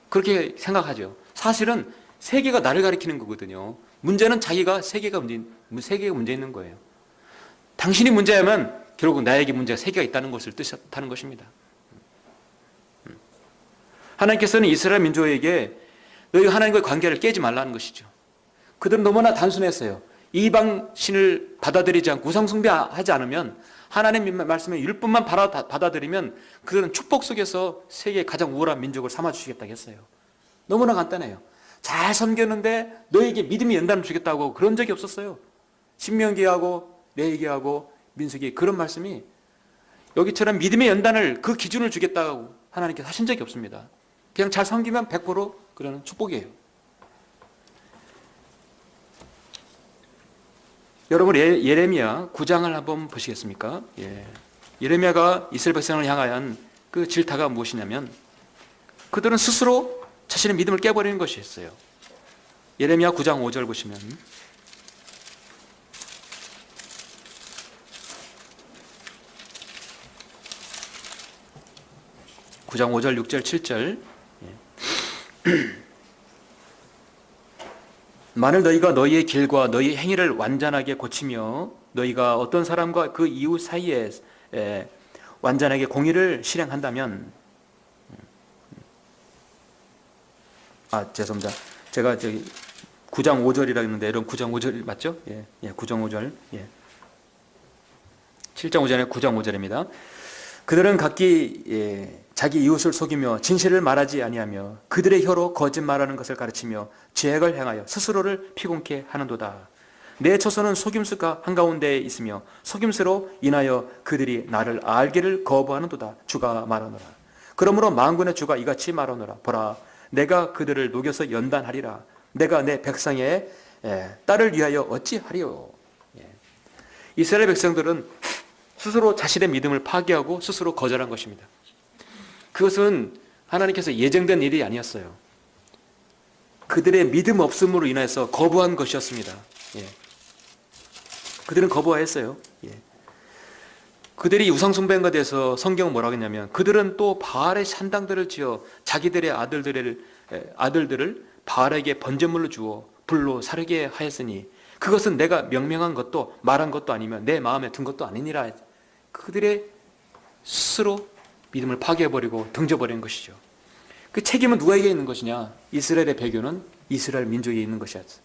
A: 그렇게 생각하죠. 사실은 세계가 나를 가리키는 거거든요. 문제는 세계가 문제 있는 거예요. 당신이 문제야면 결국 나에게 문제가 세계가 있다는 것을 뜻하는 것입니다. 하나님께서는 이스라엘 민족에게 너희가 하나님과의 관계를 깨지 말라는 것이죠. 그들은 너무나 단순했어요. 이방 신을 받아들이지 않고 우상숭배하지 않으면 하나님 말씀의 율법만 받아들이면 그들은 축복 속에서 세계의 가장 우월한 민족을 삼아주시겠다고 했어요. 너무나 간단해요. 잘 섬겼는데 너에게 믿음이 연단을 주겠다고 그런 적이 없었어요. 신명기하고 레위기하고 민수기 그런 말씀이 여기처럼 믿음의 연단을 그 기준을 주겠다고 하나님께서 하신 적이 없습니다. 그냥 잘 섬기면 100% 그러는 축복이에요. 여러분 예레미야 9장을 한번 보시겠습니까? 예레미야가 이스라엘 백성을 향한 그 질타가 무엇이냐면 그들은 스스로 자신의 믿음을 깨버리는 것이었어요. 예레미야 9장 5절 보시면 9장 5절, 6절, 7절 만일 너희가 너희의 길과 너희의 행위를 완전하게 고치며 너희가 어떤 사람과 그 이웃 사이에 완전하게 공의를 실행한다면 죄송합니다. 제가 저기 9장 5절이라 했는데 이런 9장 5절 맞죠? 9장 5절 7장 5절에 9장 5절입니다. 그들은 각기 자기 이웃을 속이며 진실을 말하지 아니하며 그들의 혀로 거짓말하는 것을 가르치며 죄악을 행하여 스스로를 피곤케 하는도다. 내 처소는 속임수가 한가운데에 있으며 속임수로 인하여 그들이 나를 알기를 거부하는도다. 주가 말하노라. 그러므로 만군의 주가 이같이 말하노라. 보라, 내가 그들을 녹여서 연단하리라. 내가 내 백성의 딸을 위하여 어찌하리요. 이스라엘 백성들은 스스로 자신의 믿음을 파괴하고 스스로 거절한 것입니다. 그것은 하나님께서 예정된 일이 아니었어요. 그들의 믿음 없음으로 인해서 거부한 것이었습니다. 그들은 거부하였어요. 그들이 우상숭배인가 대해서 성경은 뭐라고 했냐면 그들은 또 바알의 산당들을 지어 자기들의 아들들을 바알에게 번제물로 주어 불로 사르게 하였으니 그것은 내가 명명한 것도 말한 것도 아니며 내 마음에 든 것도 아니니라. 그들의 스스로 믿음을 파괴해버리고 등져버린 것이죠. 그 책임은 누구에게 있는 것이냐? 이스라엘의 배교는 이스라엘 민족에 있는 것이었어요.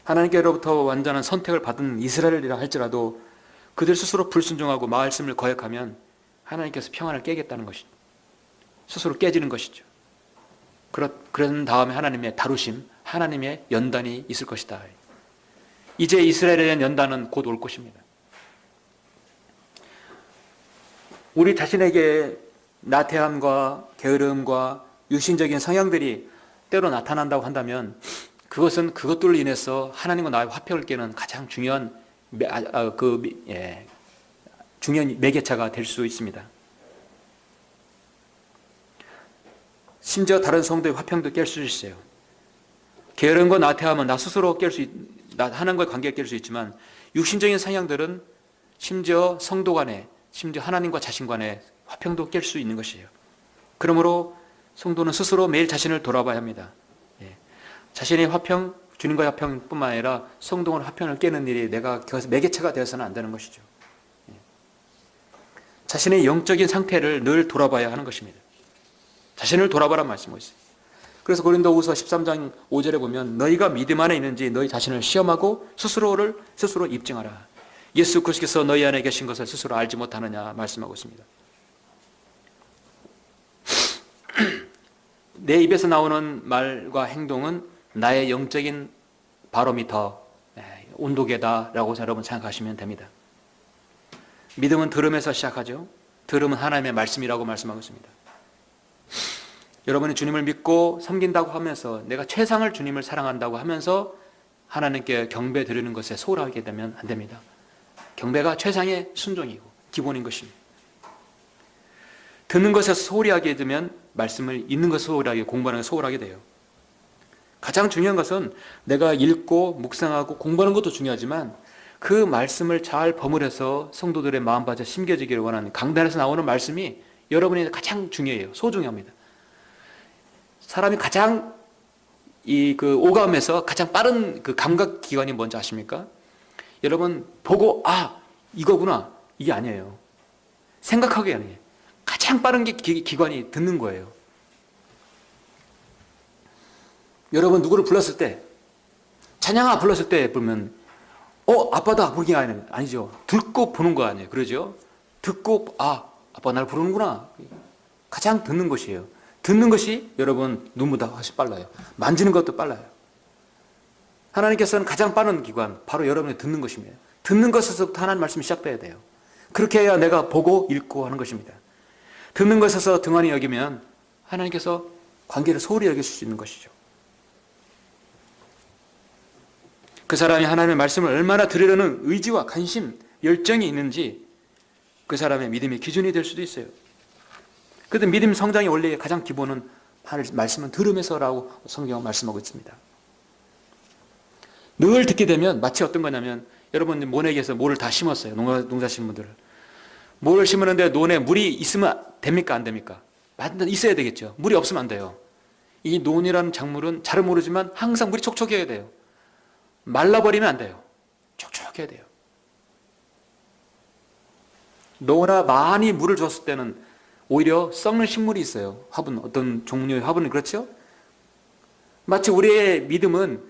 A: 하나님께로부터 완전한 선택을 받은 이스라엘이라 할지라도 그들 스스로 불순종하고 말씀을 거역하면 하나님께서 평안을 깨겠다는 것이죠. 스스로 깨지는 것이죠. 그런 다음에 하나님의 다루심, 하나님의 연단이 있을 것이다. 이제 이스라엘에 대한 연단은 곧 올 것입니다. 우리 자신에게 나태함과 게으름과 육신적인 성향들이 때로 나타난다고 한다면 그것은 그것들로 인해서 하나님과 나의 화평을 깨는 가장 중요한 중요한 매개차가 될 수 있습니다. 심지어 다른 성도의 화평도 깰 수 있어요. 게으름과 나태함은 나 스스로 하나님과의 관계를 깰 수 있지만 육신적인 성향들은 심지어 성도 간에 심지어 하나님과 자신 간의 화평도 깰 수 있는 것이에요. 그러므로 성도는 스스로 매일 자신을 돌아봐야 합니다. 자신의 화평, 주님과의 화평뿐만 아니라 성도의 화평을 깨는 일이 내가 그것의 매개체가 되어서는 안 되는 것이죠. 자신의 영적인 상태를 늘 돌아봐야 하는 것입니다. 자신을 돌아봐란 말씀이 있어요. 그래서 고린도후서 13장 5절에 보면 너희가 믿음 안에 있는지 너희 자신을 시험하고 스스로 입증하라. 예수 그리스도께서 너희 안에 계신 것을 스스로 알지 못하느냐 말씀하고 있습니다. 내 입에서 나오는 말과 행동은 나의 영적인 바로미터, 온도계다라고 여러분 생각하시면 됩니다. 믿음은 들음에서 시작하죠. 들음은 하나님의 말씀이라고 말씀하고 있습니다. 여러분이 주님을 믿고 섬긴다고 하면서 내가 최상을 주님을 사랑한다고 하면서 하나님께 경배 드리는 것에 소홀하게 되면 안 됩니다. 경배가 최상의 순종이고 기본인 것입니다. 듣는 것에서 소홀히 하게 되면 말씀을 읽는 것에 소홀하게 공부하는 것에 소홀하게 돼요. 가장 중요한 것은 내가 읽고 묵상하고 공부하는 것도 중요하지만 그 말씀을 잘 버무려서 성도들의 마음밭에 심겨지기를 원하는 강단에서 나오는 말씀이 여러분이 가장 중요해요. 소중합니다. 사람이 가장 오감에서 가장 빠른 그 감각 기관이 뭔지 아십니까? 여러분 보고 이거구나 이게 아니에요. 생각하기 아니에요. 가장 빠른 기관이 듣는 거예요. 여러분 누구를 불렀을 때 찬양아 불렀을 때 보면 아빠다 부르는 게 아니죠. 듣고 보는 거 아니에요. 그러죠? 듣고 아빠 날 부르는구나. 가장 듣는 것이에요. 듣는 것이 여러분 눈보다 훨씬 빨라요. 만지는 것도 빨라요. 하나님께서는 가장 빠른 기관 바로 여러분이 듣는 것입니다. 듣는 것에서부터 하나님 말씀이 시작돼야 돼요. 그렇게 해야 내가 보고 읽고 하는 것입니다. 듣는 것에서 등한히 여기면 하나님께서 관계를 소홀히 여길 수 있는 것이죠. 그 사람이 하나님의 말씀을 얼마나 들으려는 의지와 관심, 열정이 있는지 그 사람의 믿음의 기준이 될 수도 있어요. 그런데 믿음 성장의 원리의 가장 기본은 말씀은 들으면서라고 성경은 말씀하고 있습니다. 늘 듣게 되면 마치 어떤 거냐면, 여러분 모내기에서 모를 다 심었어요. 농사 심은 분들을. 모를 심었는데 논에 물이 있으면 됩니까? 안 됩니까? 있어야 되겠죠. 물이 없으면 안 돼요. 이 논이라는 작물은 잘은 모르지만 항상 물이 촉촉해야 돼요. 말라버리면 안 돼요. 촉촉해야 돼요. 너무나 많이 물을 줬을 때는 오히려 썩는 식물이 있어요. 화분, 어떤 종류의 화분은 그렇죠? 마치 우리의 믿음은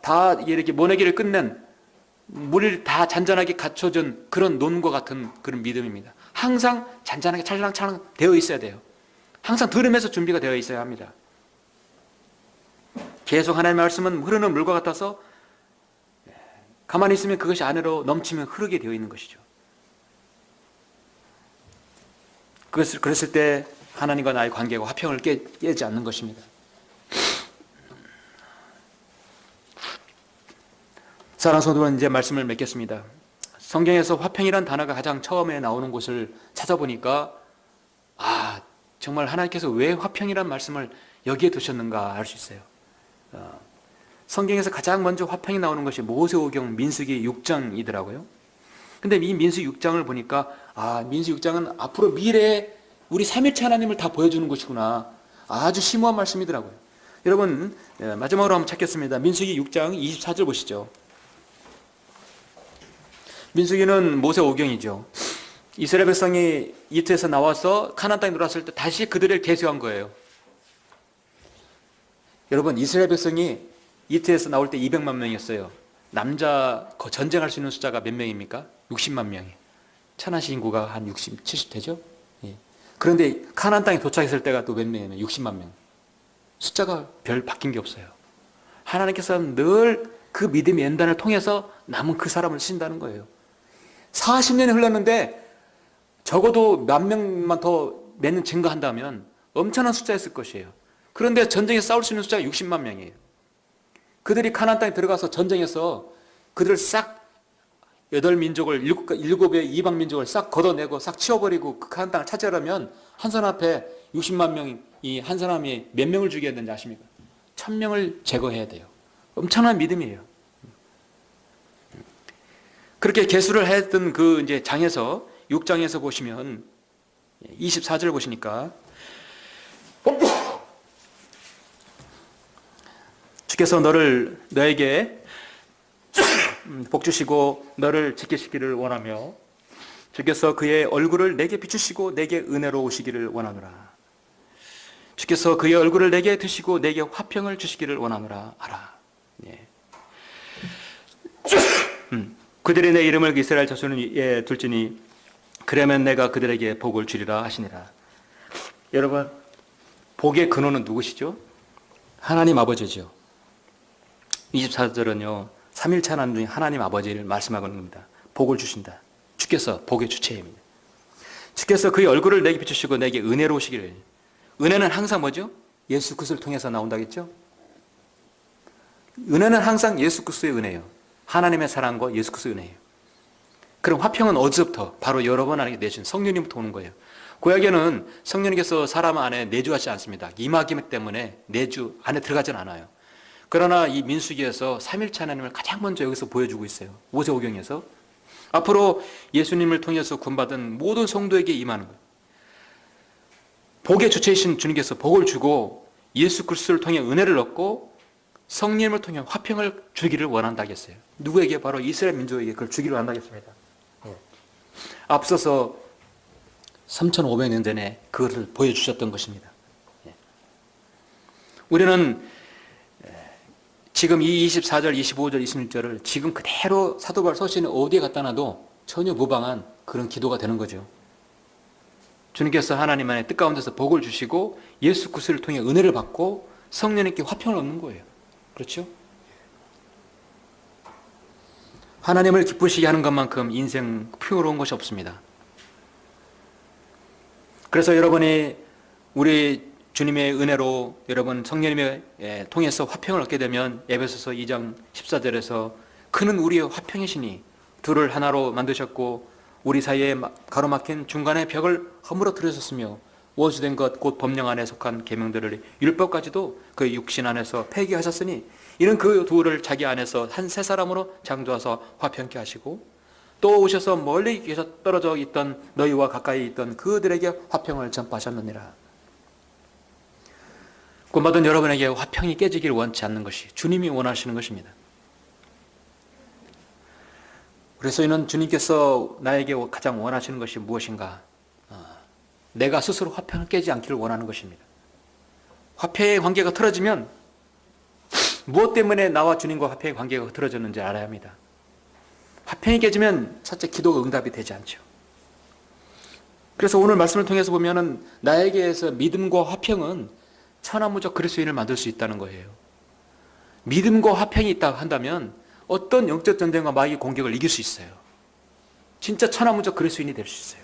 A: 다 이렇게 모내기를 끝낸 물을 다 잔잔하게 갖춰준 그런 논과 같은 그런 믿음입니다. 항상 잔잔하게 찰랑찰랑 되어 있어야 돼요. 항상 들으면서 준비가 되어 있어야 합니다. 계속 하나님의 말씀은 흐르는 물과 같아서 가만히 있으면 그것이 안으로 넘치면 흐르게 되어 있는 것이죠. 그랬을 때 하나님과 나의 관계가 화평을 깨지 않는 것입니다. 사랑하는 성도는 이제 말씀을 맺겠습니다. 성경에서 화평이란 단어가 가장 처음에 나오는 곳을 찾아보니까 정말 하나님께서 왜 화평이란 말씀을 여기에 두셨는가 알 수 있어요. 성경에서 가장 먼저 화평이 나오는 것이 모세오경 민수기 6장이더라고요. 근데 이 민수기 6장을 보니까 민수기 6장은 앞으로 미래에 우리 삼일체 하나님을 다 보여주는 것이구나. 아주 심오한 말씀이더라고요. 여러분 마지막으로 한번 찾겠습니다. 민수기 6장 24절 보시죠. 민수기는 모세오경이죠. 이스라엘 백성이 이집트에서 나와서 가나안 땅에 들어왔을 때 다시 그들을 계수한 거예요. 여러분 이스라엘 백성이 이집트에서 나올 때 200만 명이었어요. 남자 전쟁할 수 있는 숫자가 몇 명입니까? 60만 명이에요. 천하시 인구가 한 60, 70 되죠? 예. 그런데 가나안 땅에 도착했을 때가 또 몇 명이면 60만 명. 숫자가 별 바뀐 게 없어요. 하나님께서는 늘 그 믿음의 연단을 통해서 남은 그 사람을 쓰신다는 거예요. 40년이 흘렀는데 적어도 몇 명만 더 맺는 증가한다면 엄청난 숫자였을 것이에요. 그런데 전쟁에서 싸울 수 있는 숫자가 60만 명이에요. 그들이 가나안 땅에 들어가서 전쟁에서 그들을 싹 8민족을 7의 이방 민족을 싹 걷어내고 싹 치워버리고 그 가나안 땅을 차지하려면 한 사람 앞에 60만 명이 한 사람이 몇 명을 죽여야 되는지 아십니까? 1000명을 제거해야 돼요. 엄청난 믿음이에요. 그렇게 계수를 했던 그 이제 장에서 6장에서 보시면 24절 보시니까 주께서 너에게 복 주시고 너를 지키시기를 원하며 주께서 그의 얼굴을 내게 비추시고 내게 은혜로우시기를 원하노라. 주께서 그의 얼굴을 내게 드시고 내게 화평을 주시기를 원하노라 하라. 예. 그들이 내 이름을 이스라엘 자손에 둘지니 그러면 내가 그들에게 복을 주리라 하시니라. 여러분 복의 근원은 누구시죠? 하나님 아버지죠. 24절은요 삼일체 하나님 중에 하나님 아버지를 말씀하는 겁니다. 복을 주신다. 주께서 복의 주체입니다. 주께서 그의 얼굴을 내게 비추시고 내게 은혜로우시기를. 은혜는 항상 뭐죠? 예수 그리스도를 통해서 나온다겠죠? 은혜는 항상 예수 그리스도의 은혜예요. 하나님의 사랑과 예수 그리스도의 은혜예요. 그럼 화평은 어디서부터? 바로 여러분 안에 내신 성령님부터 오는 거예요. 구약에는 성령님께서 사람 안에 내주하지 않습니다. 임하기 때문에 내주 안에 들어가진 않아요. 그러나 이 민수기에서 삼일체 하나님을 가장 먼저 여기서 보여주고 있어요. 모세오경에서. 앞으로 예수님을 통해서 구원받은 모든 성도에게 임하는 거예요. 복의 주체이신 주님께서 복을 주고 예수 그리스도를 통해 은혜를 얻고 성령님을 통해 화평을 주기를 원한다겠어요. 누구에게? 바로 이스라엘 민족에게 그걸 주기를 원한다겠습니다. 앞서서 3500년 전에 그것을 보여주셨던 것입니다. 우리는 지금 이 24절, 25절, 26절을 지금 그대로 사도 바울 서신에 어디에 갖다 놔도 전혀 무방한 그런 기도가 되는 거죠. 주님께서 하나님 안에 뜻 가운데서 복을 주시고 예수 그리스도를 통해 은혜를 받고 성령님께 화평을 얻는 거예요. 그렇죠? 하나님을 기쁘시게 하는 것만큼 인생 풍요로운 것이 없습니다. 그래서 여러분이 우리 주님의 은혜로 여러분 성령님의 통해서 화평을 얻게 되면 에베소서 2장 14절에서 그는 우리의 화평이시니 둘을 하나로 만드셨고 우리 사이에 가로막힌 중간의 벽을 허물어뜨리셨으며 원수된 것 곧 법령 안에 속한 계명들을 율법까지도 그 육신 안에서 폐기하셨으니 이는 그 둘을 자기 안에서 한 세 사람으로 창조하사 화평케 하시고 또 오셔서 멀리 계셔 떨어져 있던 너희와 가까이 있던 그들에게 화평을 전파하셨느니라. 구원받은 여러분에게 화평이 깨지기를 원치 않는 것이 주님이 원하시는 것입니다. 그래서 이는 주님께서 나에게 가장 원하시는 것이 무엇인가? 내가 스스로 화평을 깨지 않기를 원하는 것입니다. 화평의 관계가 틀어지면 무엇 때문에 나와 주님과 화평의 관계가 틀어졌는지 알아야 합니다. 화평이 깨지면 첫째 기도가 응답이 되지 않죠. 그래서 오늘 말씀을 통해서 보면은 나에게서 믿음과 화평은 천하무적 그리스도인을 만들 수 있다는 거예요. 믿음과 화평이 있다 한다면 어떤 영적 전쟁과 마귀의 공격을 이길 수 있어요. 진짜 천하무적 그리스도인이 될 수 있어요.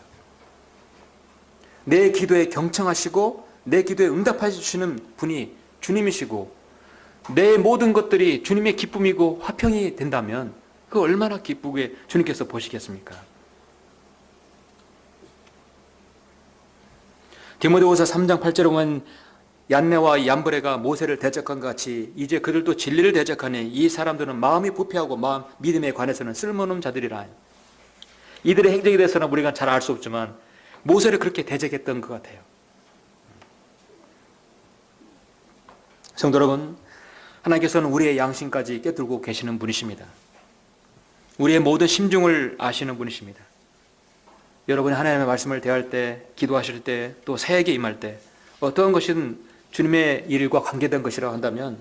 A: 내 기도에 경청하시고 내 기도에 응답해 주시는 분이 주님이시고 내 모든 것들이 주님의 기쁨이고 화평이 된다면 그 얼마나 기쁘게 주님께서 보시겠습니까? 디모데후서 3장 8절에 보면 얀네와 얀브레가 모세를 대적한 것 같이 이제 그들도 진리를 대적하니 이 사람들은 마음이 부패하고 믿음에 관해서는 쓸모없는 자들이라. 이들의 행적에 대해서는 우리가 잘 알 수 없지만 모세를 그렇게 대적했던 것 같아요. 성도 여러분, 하나님께서는 우리의 양심까지 꿰뚫고 계시는 분이십니다. 우리의 모든 심중을 아시는 분이십니다. 여러분이 하나님의 말씀을 대할 때, 기도하실 때, 또 새해에 임할 때 어떤 것이든 주님의 일과 관계된 것이라고 한다면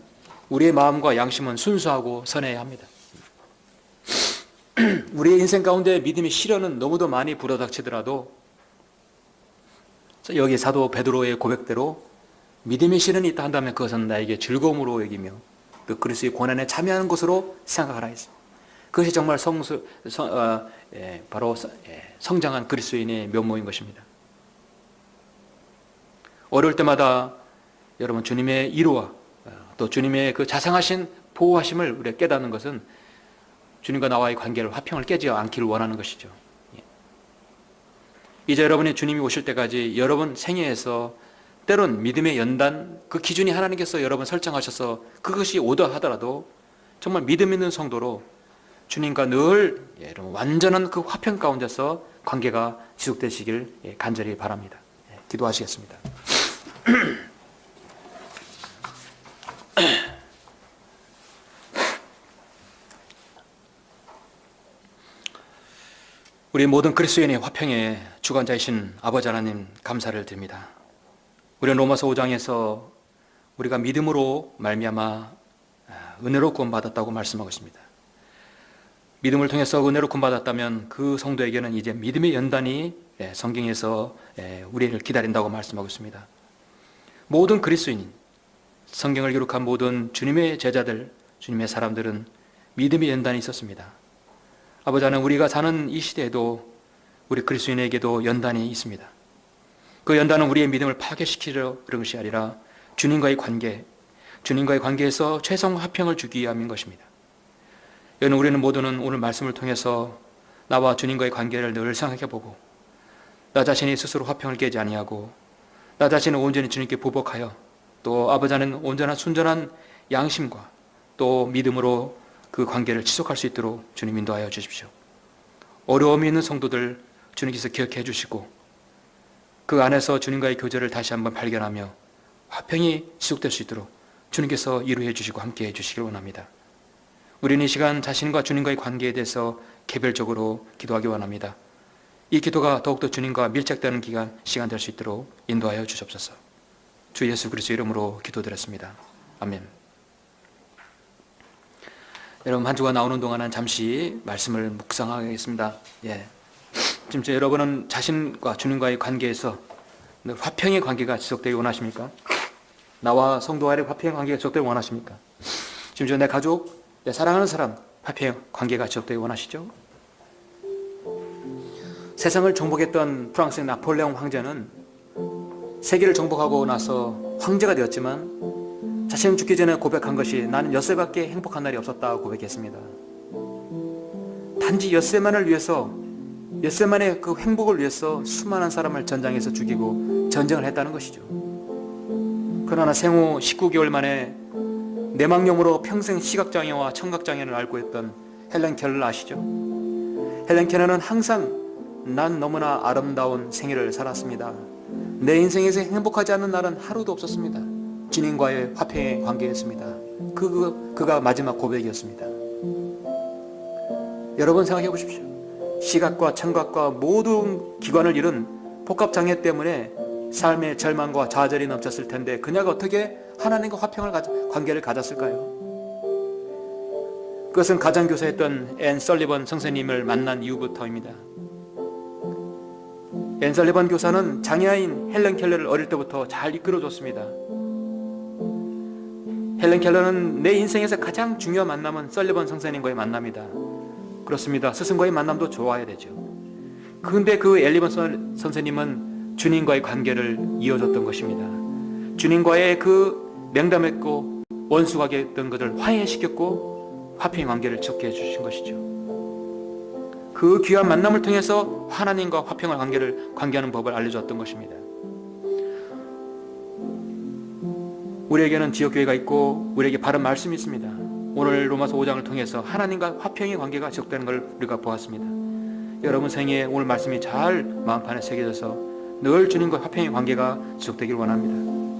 A: 우리의 마음과 양심은 순수하고 선해야 합니다. 우리의 인생 가운데 믿음의 시련은 너무도 많이 불어닥치더라도 여기 사도 베드로의 고백대로 믿음의 시련이 있다 한다면 그것은 나에게 즐거움으로 여기며 그 그리스도의 고난에 참여하는 것으로 생각하라 했습니다. 그것이 정말 바로 성장한 그리스도인의 면모인 것입니다. 어려울 때마다 여러분 주님의 이루와 또 주님의 그 자상하신 보호하심을 우리가 깨닫는 것은 주님과 나와의 관계를 화평을 깨지 않기를 원하는 것이죠. 이제 여러분이 주님이 오실 때까지 여러분 생애에서 때론 믿음의 연단 그 기준이 하나님께서 여러분 설정하셔서 그것이 오더 하더라도 정말 믿음 있는 성도로 주님과 늘 여러분 완전한 그 화평 가운데서 관계가 지속되시길 간절히 바랍니다. 기도하시겠습니다. 우리 모든 그리스도인의 화평의 주관자이신 아버지 하나님 감사를 드립니다. 우리는 로마서 5장에서 우리가 믿음으로 말미암아 은혜로 구원받았다고 말씀하고 있습니다. 믿음을 통해서 은혜로 구원받았다면 그 성도에게는 이제 믿음의 연단이 성경에서 우리를 기다린다고 말씀하고 있습니다. 모든 그리스도인, 성경을 기록한 모든 주님의 제자들, 주님의 사람들은 믿음의 연단이 있었습니다. 아버지 하나님, 우리가 사는 이 시대에도 우리 그리스도인에게도 연단이 있습니다. 그 연단은 우리의 믿음을 파괴시키려 그런 것이 아니라 주님과의 관계에서 최종 화평을 주기 위함인 것입니다. 여러분, 우리는 모두는 오늘 말씀을 통해서 나와 주님과의 관계를 늘 생각해보고 나 자신이 스스로 화평을 깨지 아니하고 나 자신을 온전히 주님께 보복하여 또 아버지 하나님 온전한 순전한 양심과 또 믿음으로 그 관계를 지속할 수 있도록 주님 인도하여 주십시오. 어려움이 있는 성도들 주님께서 기억해 주시고 그 안에서 주님과의 교제를 다시 한번 발견하며 화평이 지속될 수 있도록 주님께서 이루해 주시고 함께해 주시길 원합니다. 우리는 이 시간 자신과 주님과의 관계에 대해서 개별적으로 기도하기 원합니다. 이 기도가 더욱더 주님과 밀착되는 시간 될 수 있도록 인도하여 주옵소서. 주 예수 그리스도 이름으로 기도드렸습니다. 아멘. 여러분, 한 주가 나오는 동안은 잠시 말씀을 묵상하겠습니다. 지금 여러분은 자신과 주님과의 관계에서 화평의 관계가 지속되기 원하십니까? 나와 성도 간의 화평의 관계가 지속되기 원하십니까? 지금 내 가족, 내 사랑하는 사람 화평의 관계가 지속되기 원하시죠? 세상을 정복했던 프랑스의 나폴레옹 황제는 세계를 정복하고 나서 황제가 되었지만 자신은 죽기 전에 고백한 것이 나는 엿새밖에 행복한 날이 없었다고 고백했습니다. 단지 엿새만을 위해서, 엿새만의 그 행복을 위해서 수많은 사람을 전장에서 죽이고 전쟁을 했다는 것이죠. 그러나 생후 19개월 만에 내막염으로 평생 시각장애와 청각장애를 앓고 있던 헬렌 켈러를 아시죠? 헬렌 켈러는 항상 난 너무나 아름다운 생애를 살았습니다. 내 인생에서 행복하지 않은 날은 하루도 없었습니다. 주님과의 화평의 관계였습니다. 그가 마지막 고백이었습니다. 여러분 생각해 보십시오. 시각과 청각과 모든 기관을 잃은 복합장애 때문에 삶의 절망과 좌절이 넘쳤을 텐데 그녀가 어떻게 하나님과 화평을 관계를 가졌을까요? 그것은 가정교사였던 앤 설리번 선생님을 만난 이후부터입니다. 앤 설리번 교사는 장애인 헬렌 켈러를 어릴 때부터 잘 이끌어줬습니다. 헬렌 켈러는 내 인생에서 가장 중요한 만남은 설리번 선생님과의 만남이다. 그렇습니다. 스승과의 만남도 좋아야 되죠. 그런데 그 엘리번 선생님은 주님과의 관계를 이어줬던 것입니다. 주님과의 그 명담했고 원수하게 했던 것을 화해시켰고 화평의 관계를 맺게 해주신 것이죠. 그 귀한 만남을 통해서 하나님과 화평의 관계하는 법을 알려줬던 것입니다. 우리에게는 지역교회가 있고 우리에게 바른 말씀이 있습니다. 오늘 로마서 5장을 통해서 하나님과 화평의 관계가 지속되는 걸 우리가 보았습니다. 여러분 생애에 오늘 말씀이 잘 마음판에 새겨져서 늘 주님과 화평의 관계가 지속되길 원합니다.